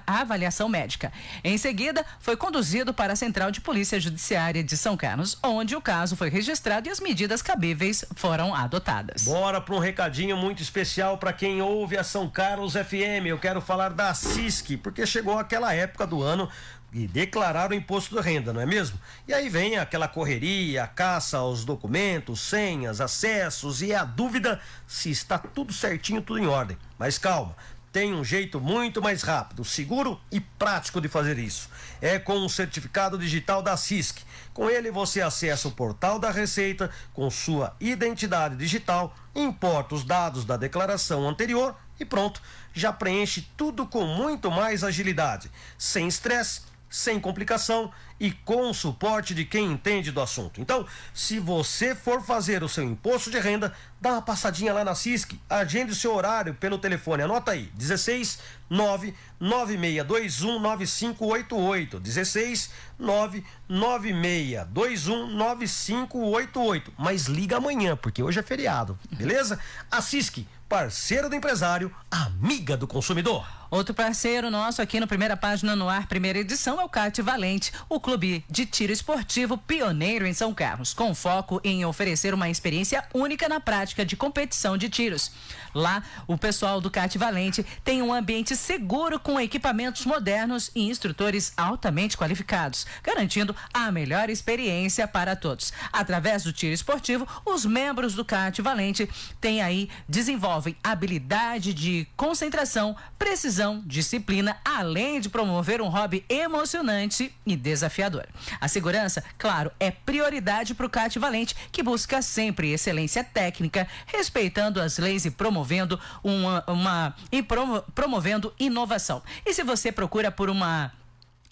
S1: avaliação médica. Em seguida, foi conduzido para a Central de Polícia Judiciária de São Carlos, onde o caso foi registrado e as medidas cabíveis foram adotadas.
S3: Bora para um recadinho muito especial para quem ouve a São Carlos FM. Eu quero falar da CISC, porque chegou aquela época do ano e declarar o imposto de renda, não é mesmo? E aí vem aquela correria, a caça aos documentos, senhas, acessos e a dúvida se está tudo certinho, tudo em ordem. Mas calma, tem um jeito muito mais rápido, seguro e prático de fazer isso. É com o certificado digital da CISC. Com ele você acessa o portal da Receita com sua identidade digital, importa os dados da declaração anterior e pronto, já preenche tudo com muito mais agilidade, sem estresse, sem complicação e com o suporte de quem entende do assunto. Então, se você for fazer o seu imposto de renda, dá uma passadinha lá na CISC, agende o seu horário pelo telefone, anota aí, 16 99621 9588, 16 99621 9588, mas liga amanhã, porque hoje é feriado, beleza? A CISC, parceiro do empresário, amiga do consumidor.
S1: Outro parceiro nosso aqui no Primeira Página no Ar, primeira edição, é o CAT Valente, o clube de tiro esportivo pioneiro em São Carlos, com foco em oferecer uma experiência única na prática de competição de tiros. Lá, o pessoal do CAT Valente tem um ambiente seguro com equipamentos modernos e instrutores altamente qualificados, garantindo a melhor experiência para todos. Através do tiro esportivo, os membros do CAT Valente desenvolvem habilidade de concentração, precisão, disciplina, além de promover um hobby emocionante e desafiador. A segurança, claro, é prioridade para o CAT Valente, que busca sempre excelência técnica, respeitando as leis e promovendo promovendo inovação. E se você procura por uma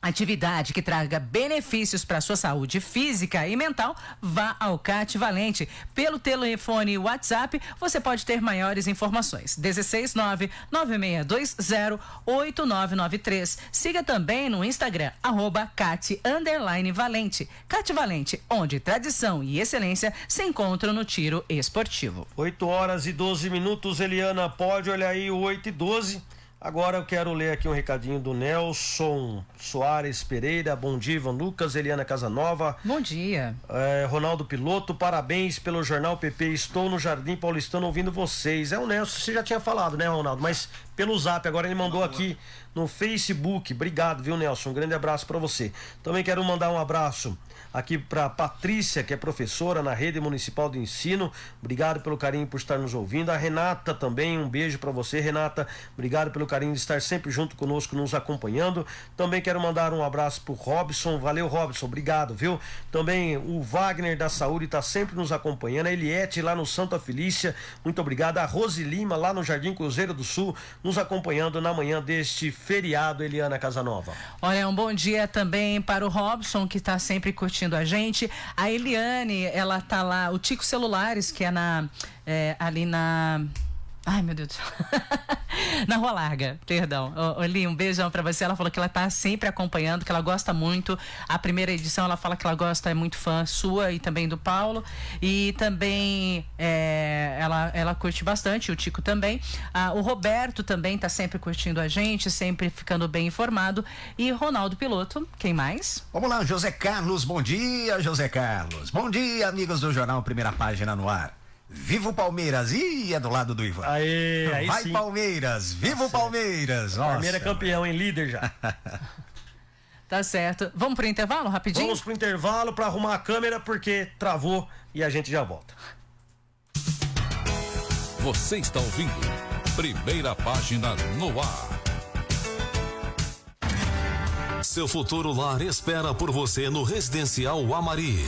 S1: atividade que traga benefícios para a sua saúde física e mental, vá ao CAT Valente. Pelo telefone e WhatsApp, você pode ter maiores informações. 16996208993. Siga também no Instagram, @CAT_Valente. CAT Valente, onde tradição e excelência se encontram no tiro esportivo.
S3: 8 horas e 12 minutos, Eliana, pode olhar aí o 8:12. Agora eu quero ler aqui um recadinho do Nelson Soares Pereira. Bom dia, Ivan Lucas, Eliana Casanova.
S1: Bom dia.
S3: Ronaldo Piloto, parabéns pelo Jornal PP. Estou no Jardim Paulistano ouvindo vocês. É o Nelson, você já tinha falado, né, Ronaldo? Mas pelo zap, agora ele mandou aqui no Facebook. Obrigado, viu, Nelson? Um grande abraço para você. Também quero mandar um abraço aqui para Patrícia, que é professora na Rede Municipal de Ensino. Obrigado pelo carinho por estar nos ouvindo. A Renata também, um beijo para você, Renata. Obrigado pelo carinho de estar sempre junto conosco, nos acompanhando. Também quero mandar um abraço pro Robson. Valeu, Robson, obrigado, viu? Também o Wagner da Saúde está sempre nos acompanhando. A Eliette lá no Santa Felícia, muito obrigado. A Rose Lima lá no Jardim Cruzeiro do Sul, nos acompanhando na manhã deste feriado, Eliana Casanova.
S1: Olha, um bom dia também para o Robson, que está sempre curtindo a gente. A Eliane, ela tá lá, o Tico Celulares, que é ali na Ai, meu Deus do céu. Na Rua Larga, perdão. Li, um beijão pra você. Ela falou que ela tá sempre acompanhando, que ela gosta muito. A primeira edição, ela fala que ela gosta, é muito fã sua e também do Paulo. E também ela curte bastante, o Tico também. O Roberto também tá sempre curtindo a gente, sempre ficando bem informado. E Ronaldo Piloto, quem mais?
S5: Vamos lá, José Carlos, bom dia, José Carlos. Bom dia, amigos do Jornal Primeira Página no ar. Viva o Palmeiras! Ih, é do lado do Ivan.
S3: Aí
S5: vai
S3: sim.
S5: Palmeiras! Viva o Palmeiras! Nossa.
S3: Palmeiras é campeão, hein? Líder já.
S1: Tá certo. Vamos pro intervalo, rapidinho?
S3: Vamos pro intervalo pra arrumar a câmera, porque travou e a gente já volta.
S2: Você está ouvindo Primeira Página no ar.
S8: Seu futuro lar espera por você no Residencial Amari.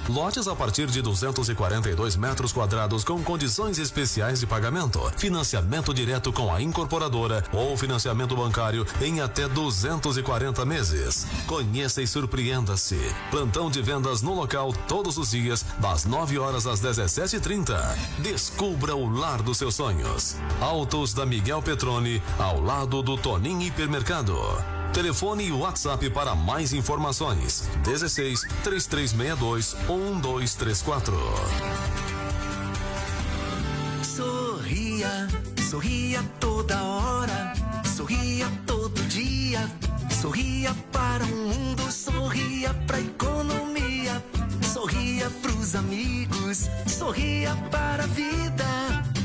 S8: Lotes a partir de 242 metros quadrados com condições especiais de pagamento, financiamento direto com a incorporadora ou financiamento bancário em até 240 meses. Conheça e surpreenda-se. Plantão de vendas no local todos os dias, das 9 horas às 17h30. Descubra o lar dos seus sonhos. Autos da Miguel Petroni, ao lado do Tonim Hipermercado. Telefone e WhatsApp para mais informações: 16 3362 1234.
S6: Sorria, sorria toda hora, sorria todo dia, sorria para o mundo, sorria pra economia, sorria pros amigos, sorria para a vida.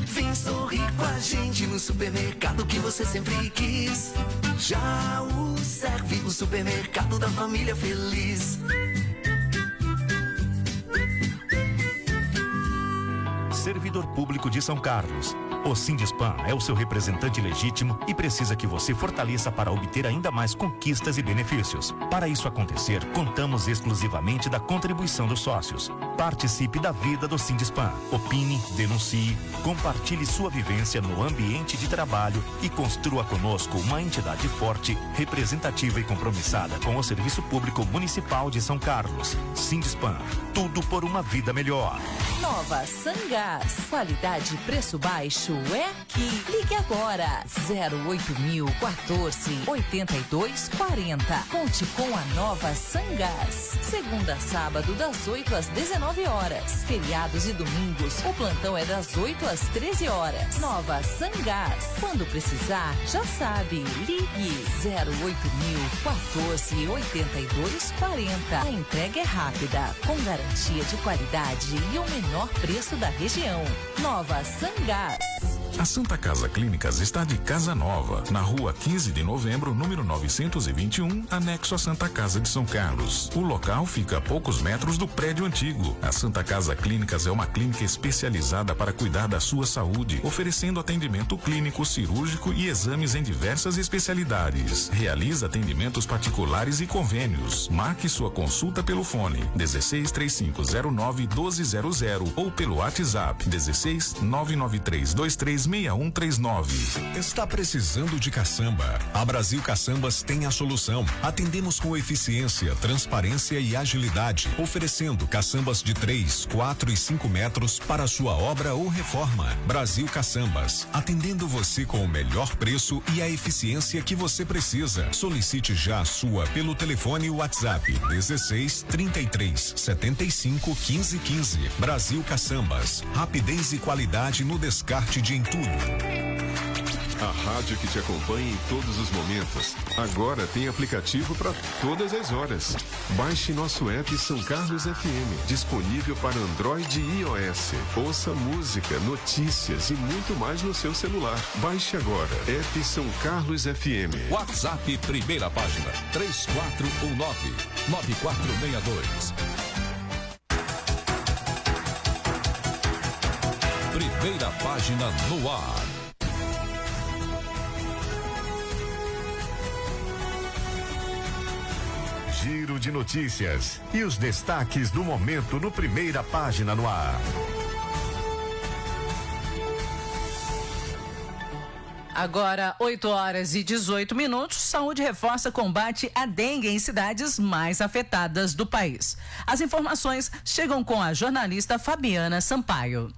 S6: Vem sorrir com a gente no supermercado que você sempre quis. Já o serve o supermercado da família feliz.
S7: Servidor Público de São Carlos. O Sindispan é o seu representante legítimo e precisa que você fortaleça para obter ainda mais conquistas e benefícios. Para isso acontecer, contamos exclusivamente da contribuição dos sócios. Participe da vida do Sindispan. Opine, denuncie, compartilhe sua vivência no ambiente de trabalho e construa conosco uma entidade forte, representativa e compromissada com o Serviço Público Municipal de São Carlos. Sindispan, tudo por uma vida melhor.
S14: Nova Sangás. Qualidade e preço baixo é aqui. Ligue agora. 08.014-8240. Conte com a Nova Sangás. Segunda a sábado, das 8 às 19 horas. Feriados e domingos, o plantão é das 8 às 13 horas. Nova Sangás. Quando precisar, já sabe. Ligue 08.014-8240. A entrega é rápida, com garantia de qualidade e o menor preço da região. Nova Sangás.
S10: A Santa Casa Clínicas está de casa nova, na rua 15 de novembro, número 921, anexo à Santa Casa de São Carlos. O local fica a poucos metros do prédio antigo. A Santa Casa Clínicas é uma clínica especializada para cuidar da sua saúde, oferecendo atendimento clínico, cirúrgico e exames em diversas especialidades. Realiza atendimentos particulares e convênios. Marque sua consulta pelo fone 163509-1200 ou pelo WhatsApp 16-99323-6139.
S15: Está precisando de caçamba? A Brasil Caçambas tem a solução. Atendemos com eficiência, transparência e agilidade, oferecendo caçambas de 3, 4 e 5 metros para sua obra ou reforma. Brasil Caçambas, atendendo você com o melhor preço e a eficiência que você precisa. Solicite já a sua pelo telefone e WhatsApp 16 33 75 15 15. Brasil Caçambas, rapidez e qualidade no descarte de entulho.
S16: A rádio que te acompanha em todos os momentos. Agora tem aplicativo para todas as horas. Baixe nosso app São Carlos FM, disponível para Android e iOS. Ouça música, notícias e muito mais no seu celular. Baixe agora, app São Carlos FM.
S2: WhatsApp Primeira Página 3419-9462. Primeira Página no ar.
S7: Giro de notícias e os destaques do momento no Primeira Página no ar.
S1: Agora, 8 horas e 18 minutos, saúde reforça combate à dengue em cidades mais afetadas do país. As informações chegam com a jornalista Fabiana Sampaio.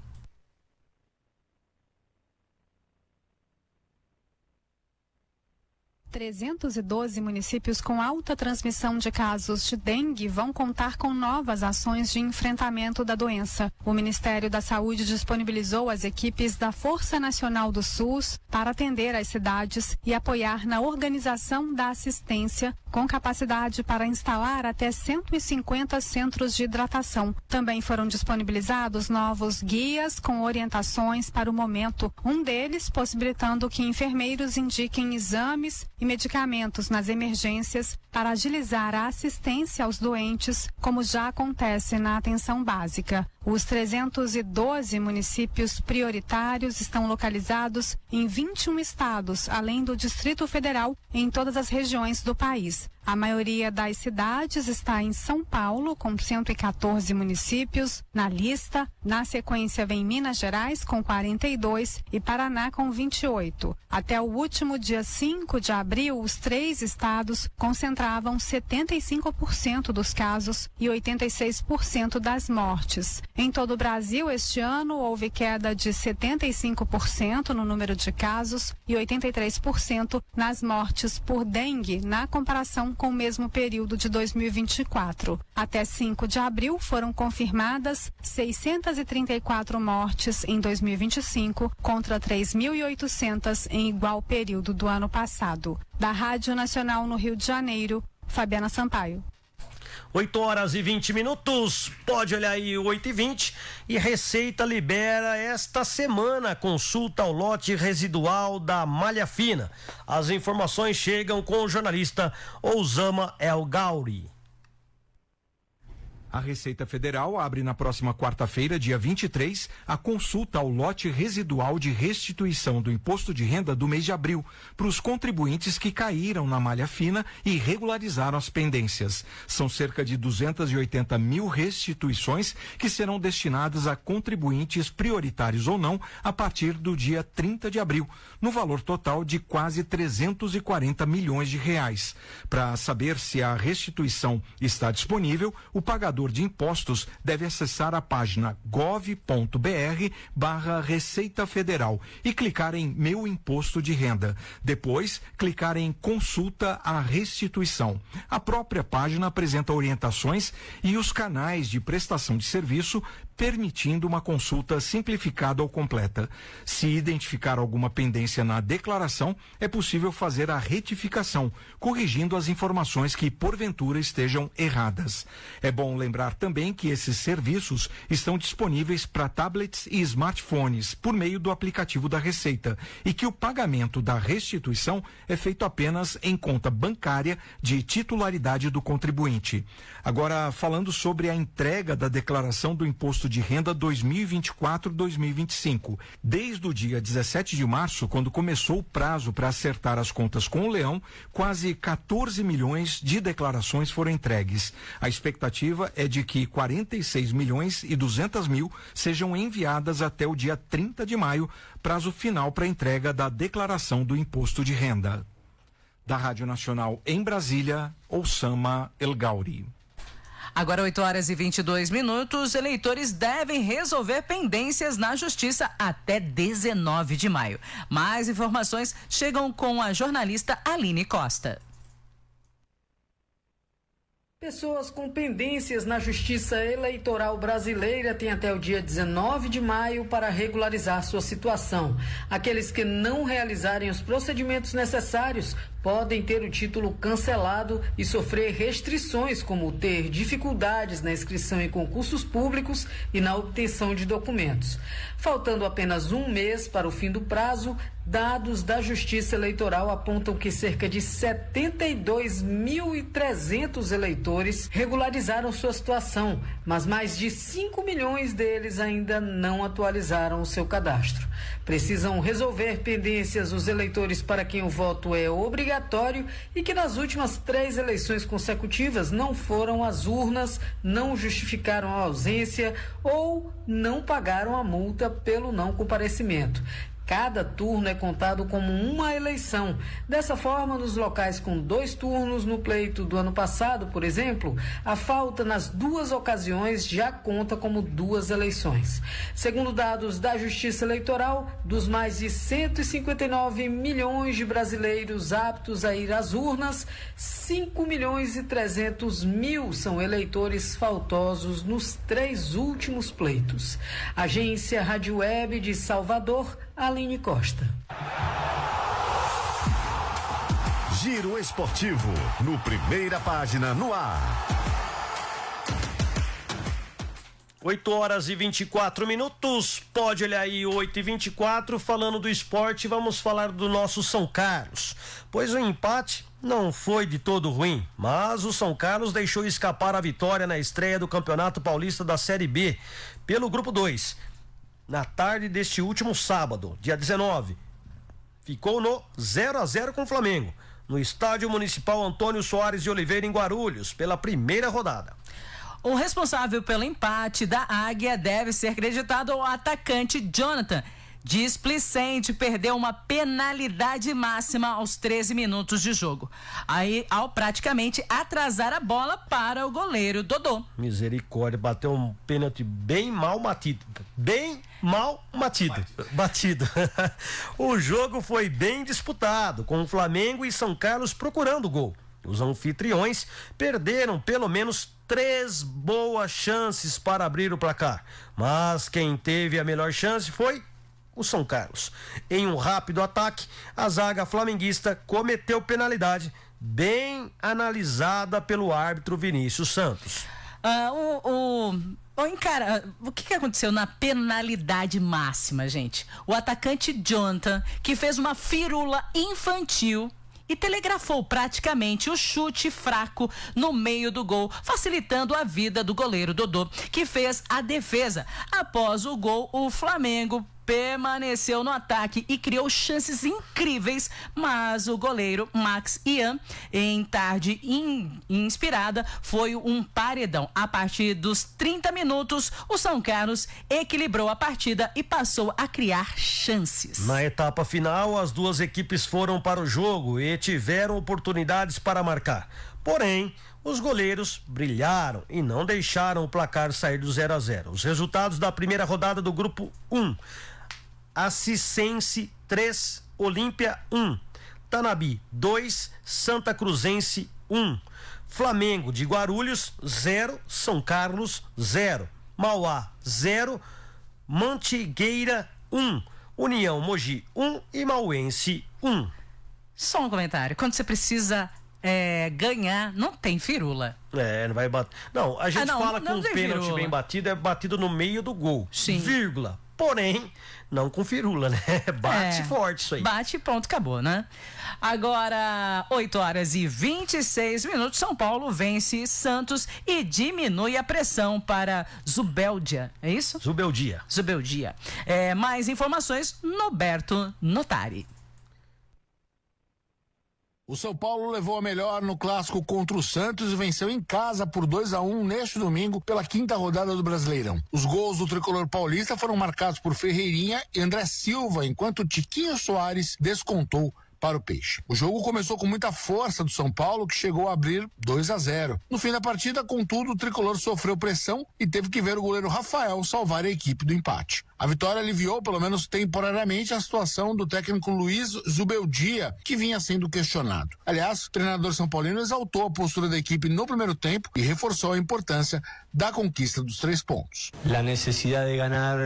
S17: 312 municípios com alta transmissão de casos de dengue vão contar com novas ações de enfrentamento da doença. O Ministério da Saúde disponibilizou as equipes da Força Nacional do SUS para atender as cidades e apoiar na organização da assistência, com capacidade para instalar até 150 centros de hidratação. Também foram disponibilizados novos guias com orientações para o momento, um deles possibilitando que enfermeiros indiquem exames e medicamentos nas emergências para agilizar a assistência aos doentes, como já acontece na atenção básica. Os 312 municípios prioritários estão localizados em 21 estados, além do Distrito Federal, em todas as regiões do país. A maioria das cidades está em São Paulo, com 114 municípios na lista. Na sequência vem Minas Gerais, com 42 e Paraná, com 28. Até o último dia 5 de abril, os 3 estados concentravam 75% dos casos e 86% das mortes. Em todo o Brasil, este ano, houve queda de 75% no número de casos e 83% nas mortes por dengue, na comparação com o mesmo período de 2024. Até 5 de abril, foram confirmadas 634 mortes em 2025, contra 3.800 em igual período do ano passado. Da Rádio Nacional no Rio de Janeiro, Fabiana Sampaio.
S3: 8h20. Pode olhar aí, 8h20. E Receita libera esta semana a consulta ao lote residual da malha fina. As informações chegam com o jornalista Osama El Gauri.
S18: A Receita Federal abre na próxima quarta-feira, dia 23, a consulta ao lote residual de restituição do imposto de renda do mês de abril para os contribuintes que caíram na malha fina e regularizaram as pendências. São cerca de 280 mil restituições que serão destinadas a contribuintes prioritários ou não a partir do dia 30 de abril, no valor total de quase 340 milhões de reais. Para saber se a restituição está disponível, o pagador de impostos deve acessar a página gov.br/Receita Federal e clicar em Meu Imposto de Renda. Depois, clicar em Consulta à Restituição. A própria página apresenta orientações e os canais de prestação de serviço, permitindo uma consulta simplificada ou completa. Se identificar alguma pendência na declaração, é possível fazer a retificação, corrigindo as informações que porventura estejam erradas. É bom lembrar também que esses serviços estão disponíveis para tablets e smartphones por meio do aplicativo da Receita e que o pagamento da restituição é feito apenas em conta bancária de titularidade do contribuinte. Agora, falando sobre a entrega da declaração do Imposto de Renda 2024-2025. Desde o dia 17 de março, quando começou o prazo para acertar as contas com o Leão, quase 14 milhões de declarações foram entregues. A expectativa é de que 46 milhões e 200 mil sejam enviadas até o dia 30 de maio, prazo final para a entrega da declaração do Imposto de Renda. Da Rádio Nacional em Brasília, Osama El Gauri.
S1: Agora 8h22, eleitores devem resolver pendências na Justiça até 19 de maio. Mais informações chegam com a jornalista Aline Costa.
S19: Pessoas com pendências na Justiça Eleitoral Brasileira têm até o dia 19 de maio para regularizar sua situação. Aqueles que não realizarem os procedimentos necessários podem ter o título cancelado e sofrer restrições, como ter dificuldades na inscrição em concursos públicos e na obtenção de documentos. Faltando apenas um mês para o fim do prazo, dados da Justiça Eleitoral apontam que cerca de 72.300 eleitores regularizaram sua situação, mas mais de 5 milhões deles ainda não atualizaram o seu cadastro. Precisam resolver pendências os eleitores para quem o voto é obrigatório e que nas últimas 3 eleições consecutivas não foram às urnas, não justificaram a ausência ou não pagaram a multa pelo não comparecimento. cada turno é contado como uma eleição. Dessa forma, nos locais com 2 turnos no pleito do ano passado, por exemplo, a falta nas 2 ocasiões já conta como 2 eleições. Segundo dados da Justiça Eleitoral, dos mais de 159 milhões de brasileiros aptos a ir às urnas, 5.300.000 são eleitores faltosos nos 3 últimos pleitos. Agência Rádio Web de Salvador, Aline Costa.
S20: Giro Esportivo, no Primeira Página, no ar.
S3: 8h24. Pode olhar aí, 8h24. Falando do esporte, vamos falar do nosso São Carlos. Pois o empate não foi de todo ruim, mas o São Carlos deixou escapar a vitória na estreia do Campeonato Paulista da Série B, pelo Grupo 2. Na tarde deste último sábado, dia 19, ficou no 0-0 com o Flamengo, no Estádio Municipal Antônio Soares de Oliveira, em Guarulhos, pela primeira rodada.
S1: O responsável pelo empate da Águia deve ser creditado ao atacante Jonathan. Displicente perdeu uma penalidade máxima aos 13 minutos de jogo, aí ao praticamente atrasar a bola para o goleiro Dodô.
S3: Misericórdia, bateu um pênalti bem mal batido. O jogo foi bem disputado, com o Flamengo e São Carlos procurando o gol. Os anfitriões perderam pelo menos 3 boas chances para abrir o placar, mas quem teve a melhor chance foi o São Carlos. Em um rápido ataque, a zaga flamenguista cometeu penalidade bem analisada pelo árbitro Vinícius Santos.
S1: O que aconteceu na penalidade máxima, gente? O atacante Jonathan, que fez uma firula infantil e telegrafou praticamente o chute fraco no meio do gol, facilitando a vida do goleiro Dodô, que fez a defesa. Após o gol, o Flamengo permaneceu no ataque e criou chances incríveis, mas o goleiro Max Ian, em tarde inspirada, foi um paredão. A partir dos 30 minutos, o São Carlos equilibrou a partida e passou a criar chances.
S3: Na etapa final, as 2 equipes foram para o jogo e tiveram oportunidades para marcar. Porém, os goleiros brilharam e não deixaram o placar sair do 0-0. Os resultados da primeira rodada do Grupo 1: Ascicense 3, Olímpia 1, Tanabi 2, Santa Cruzense 1, Flamengo de Guarulhos 0, São Carlos 0, Mauá 0, Mantigueira 1, União Mogi 1 e Mauense 1.
S1: Só um comentário: quando você precisa ganhar, não tem firula.
S3: Não vai bater. Não, a gente fala que um pênalti
S1: firula
S3: bem batido é batido no meio do gol.
S1: Sim.
S3: Vírgula. Porém, não com firula, né? Bate forte isso aí.
S1: Bate e ponto, acabou, né? Agora, 8h26. São Paulo vence Santos e diminui a pressão para Zubeldia. É isso?
S3: Zubeldia.
S1: Mais informações, Noberto Notari.
S21: O São Paulo levou a melhor no clássico contra o Santos e venceu em casa por 2-1 neste domingo pela 5ª rodada do Brasileirão. Os gols do tricolor paulista foram marcados por Ferreirinha e André Silva, enquanto Tiquinho Soares descontou para o Peixe. O jogo começou com muita força do São Paulo, que chegou a abrir 2-0. No fim da partida, contudo, o tricolor sofreu pressão e teve que ver o goleiro Rafael salvar a equipe do empate. A vitória aliviou, pelo menos temporariamente, a situação do técnico Luiz Zubeldia, que vinha sendo questionado. Aliás, o treinador são paulino exaltou a postura da equipe no primeiro tempo e reforçou a importância da conquista dos 3 pontos.
S22: A necessidade de ganhar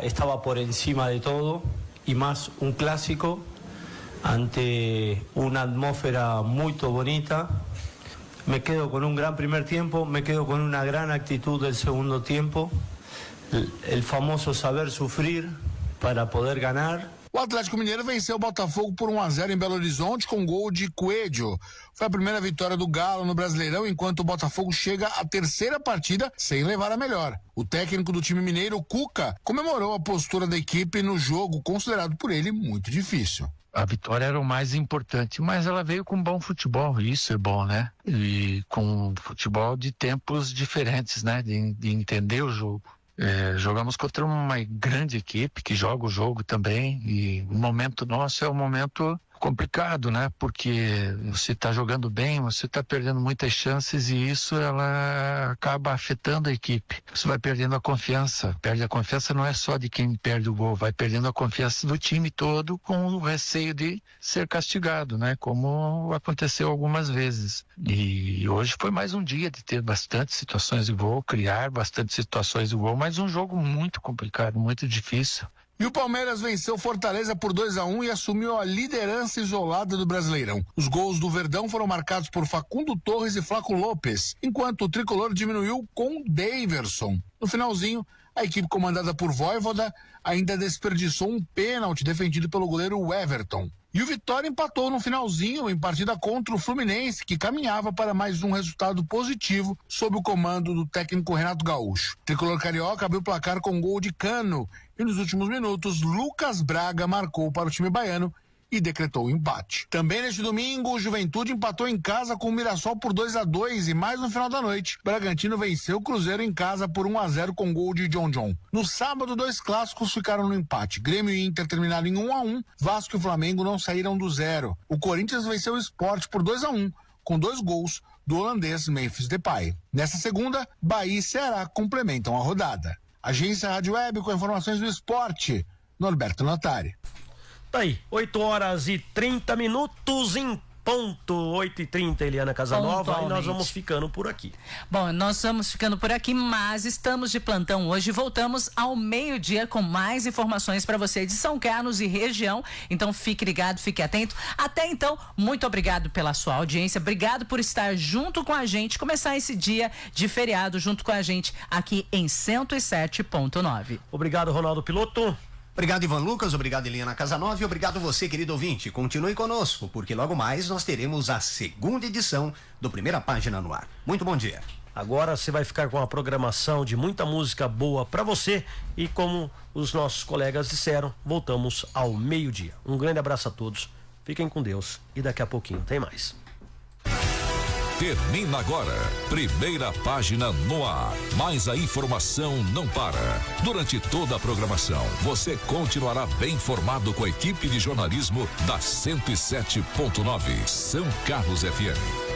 S22: estava por encima de todo. Y más un clásico ante una atmósfera muy bonita. Me quedo con un gran primer tiempo, me quedo con una gran actitud del segundo tiempo, el famoso saber sufrir para poder ganar.
S21: O Atlético Mineiro venceu o Botafogo por 1-0 em Belo Horizonte com gol de Coelho. Foi a primeira vitória do Galo no Brasileirão, enquanto o Botafogo chega à 3ª partida sem levar a melhor. O técnico do time mineiro, Cuca, comemorou a postura da equipe no jogo, considerado por ele muito difícil.
S23: A vitória era o mais importante, mas ela veio com bom futebol, isso é bom, né? E com futebol de tempos diferentes, né? De entender o jogo. Jogamos contra uma grande equipe que joga o jogo também, e o momento nosso é um momento complicado, né? Porque você está jogando bem, você está perdendo muitas chances e isso ela acaba afetando a equipe. Você vai perdendo a confiança. Perde a confiança não é só de quem perde o gol, vai perdendo a confiança do time todo com o receio de ser castigado, né? Como aconteceu algumas vezes. E hoje foi mais um dia de ter bastante situações de gol, criar bastante situações de gol, mas um jogo muito complicado, muito difícil.
S21: E o Palmeiras venceu Fortaleza por 2-1 e assumiu a liderança isolada do Brasileirão. Os gols do Verdão foram marcados por Facundo Torres e Flaco Lopes, enquanto o tricolor diminuiu com Daverson. No finalzinho, a equipe comandada por Vojvoda ainda desperdiçou um pênalti defendido pelo goleiro Everton. E o Vitória empatou no finalzinho em partida contra o Fluminense, que caminhava para mais um resultado positivo sob o comando do técnico Renato Gaúcho. O tricolor carioca abriu o placar com gol de Cano e nos últimos minutos Lucas Braga marcou para o time baiano e decretou o empate. Também neste domingo, o Juventude empatou em casa com o Mirassol por 2-2 e mais no final da noite, Bragantino venceu o Cruzeiro em casa por 1-0 com gol de John John. No sábado, 2 clássicos ficaram no empate. Grêmio e Inter terminaram em 1-1, Vasco e Flamengo não saíram do 0. O Corinthians venceu o Sport por 2-1, com 2 gols do holandês Memphis Depay. Nesta segunda, Bahia e Ceará complementam a rodada. Agência Rádio Web com informações do esporte, Norberto Notari.
S3: Tá aí, 8h30 em ponto, 8h30, Eliana Casanova, e nós vamos ficando por aqui.
S1: Bom, nós vamos ficando por aqui, mas estamos de plantão hoje. Voltamos ao meio-dia com mais informações para você de São Carlos e região. Então fique ligado, fique atento. Até então, muito obrigado pela sua audiência, obrigado por estar junto com a gente, começar esse dia de feriado junto com a gente aqui em 107.9.
S3: Obrigado, Ronaldo Piloto.
S5: Obrigado, Ivan Lucas, obrigado, Eliana Casanova, e obrigado você, querido ouvinte. Continue conosco, porque logo mais nós teremos a segunda edição do Primeira Página no Ar. Muito bom dia.
S3: Agora você vai ficar com uma programação de muita música boa para você e, como os nossos colegas disseram, voltamos ao meio-dia. Um grande abraço a todos, fiquem com Deus e daqui a pouquinho tem mais.
S2: Termina agora, Primeira Página no Ar. Mas a informação não para. Durante toda a programação, você continuará bem informado com a equipe de jornalismo da 107.9 São Carlos FM.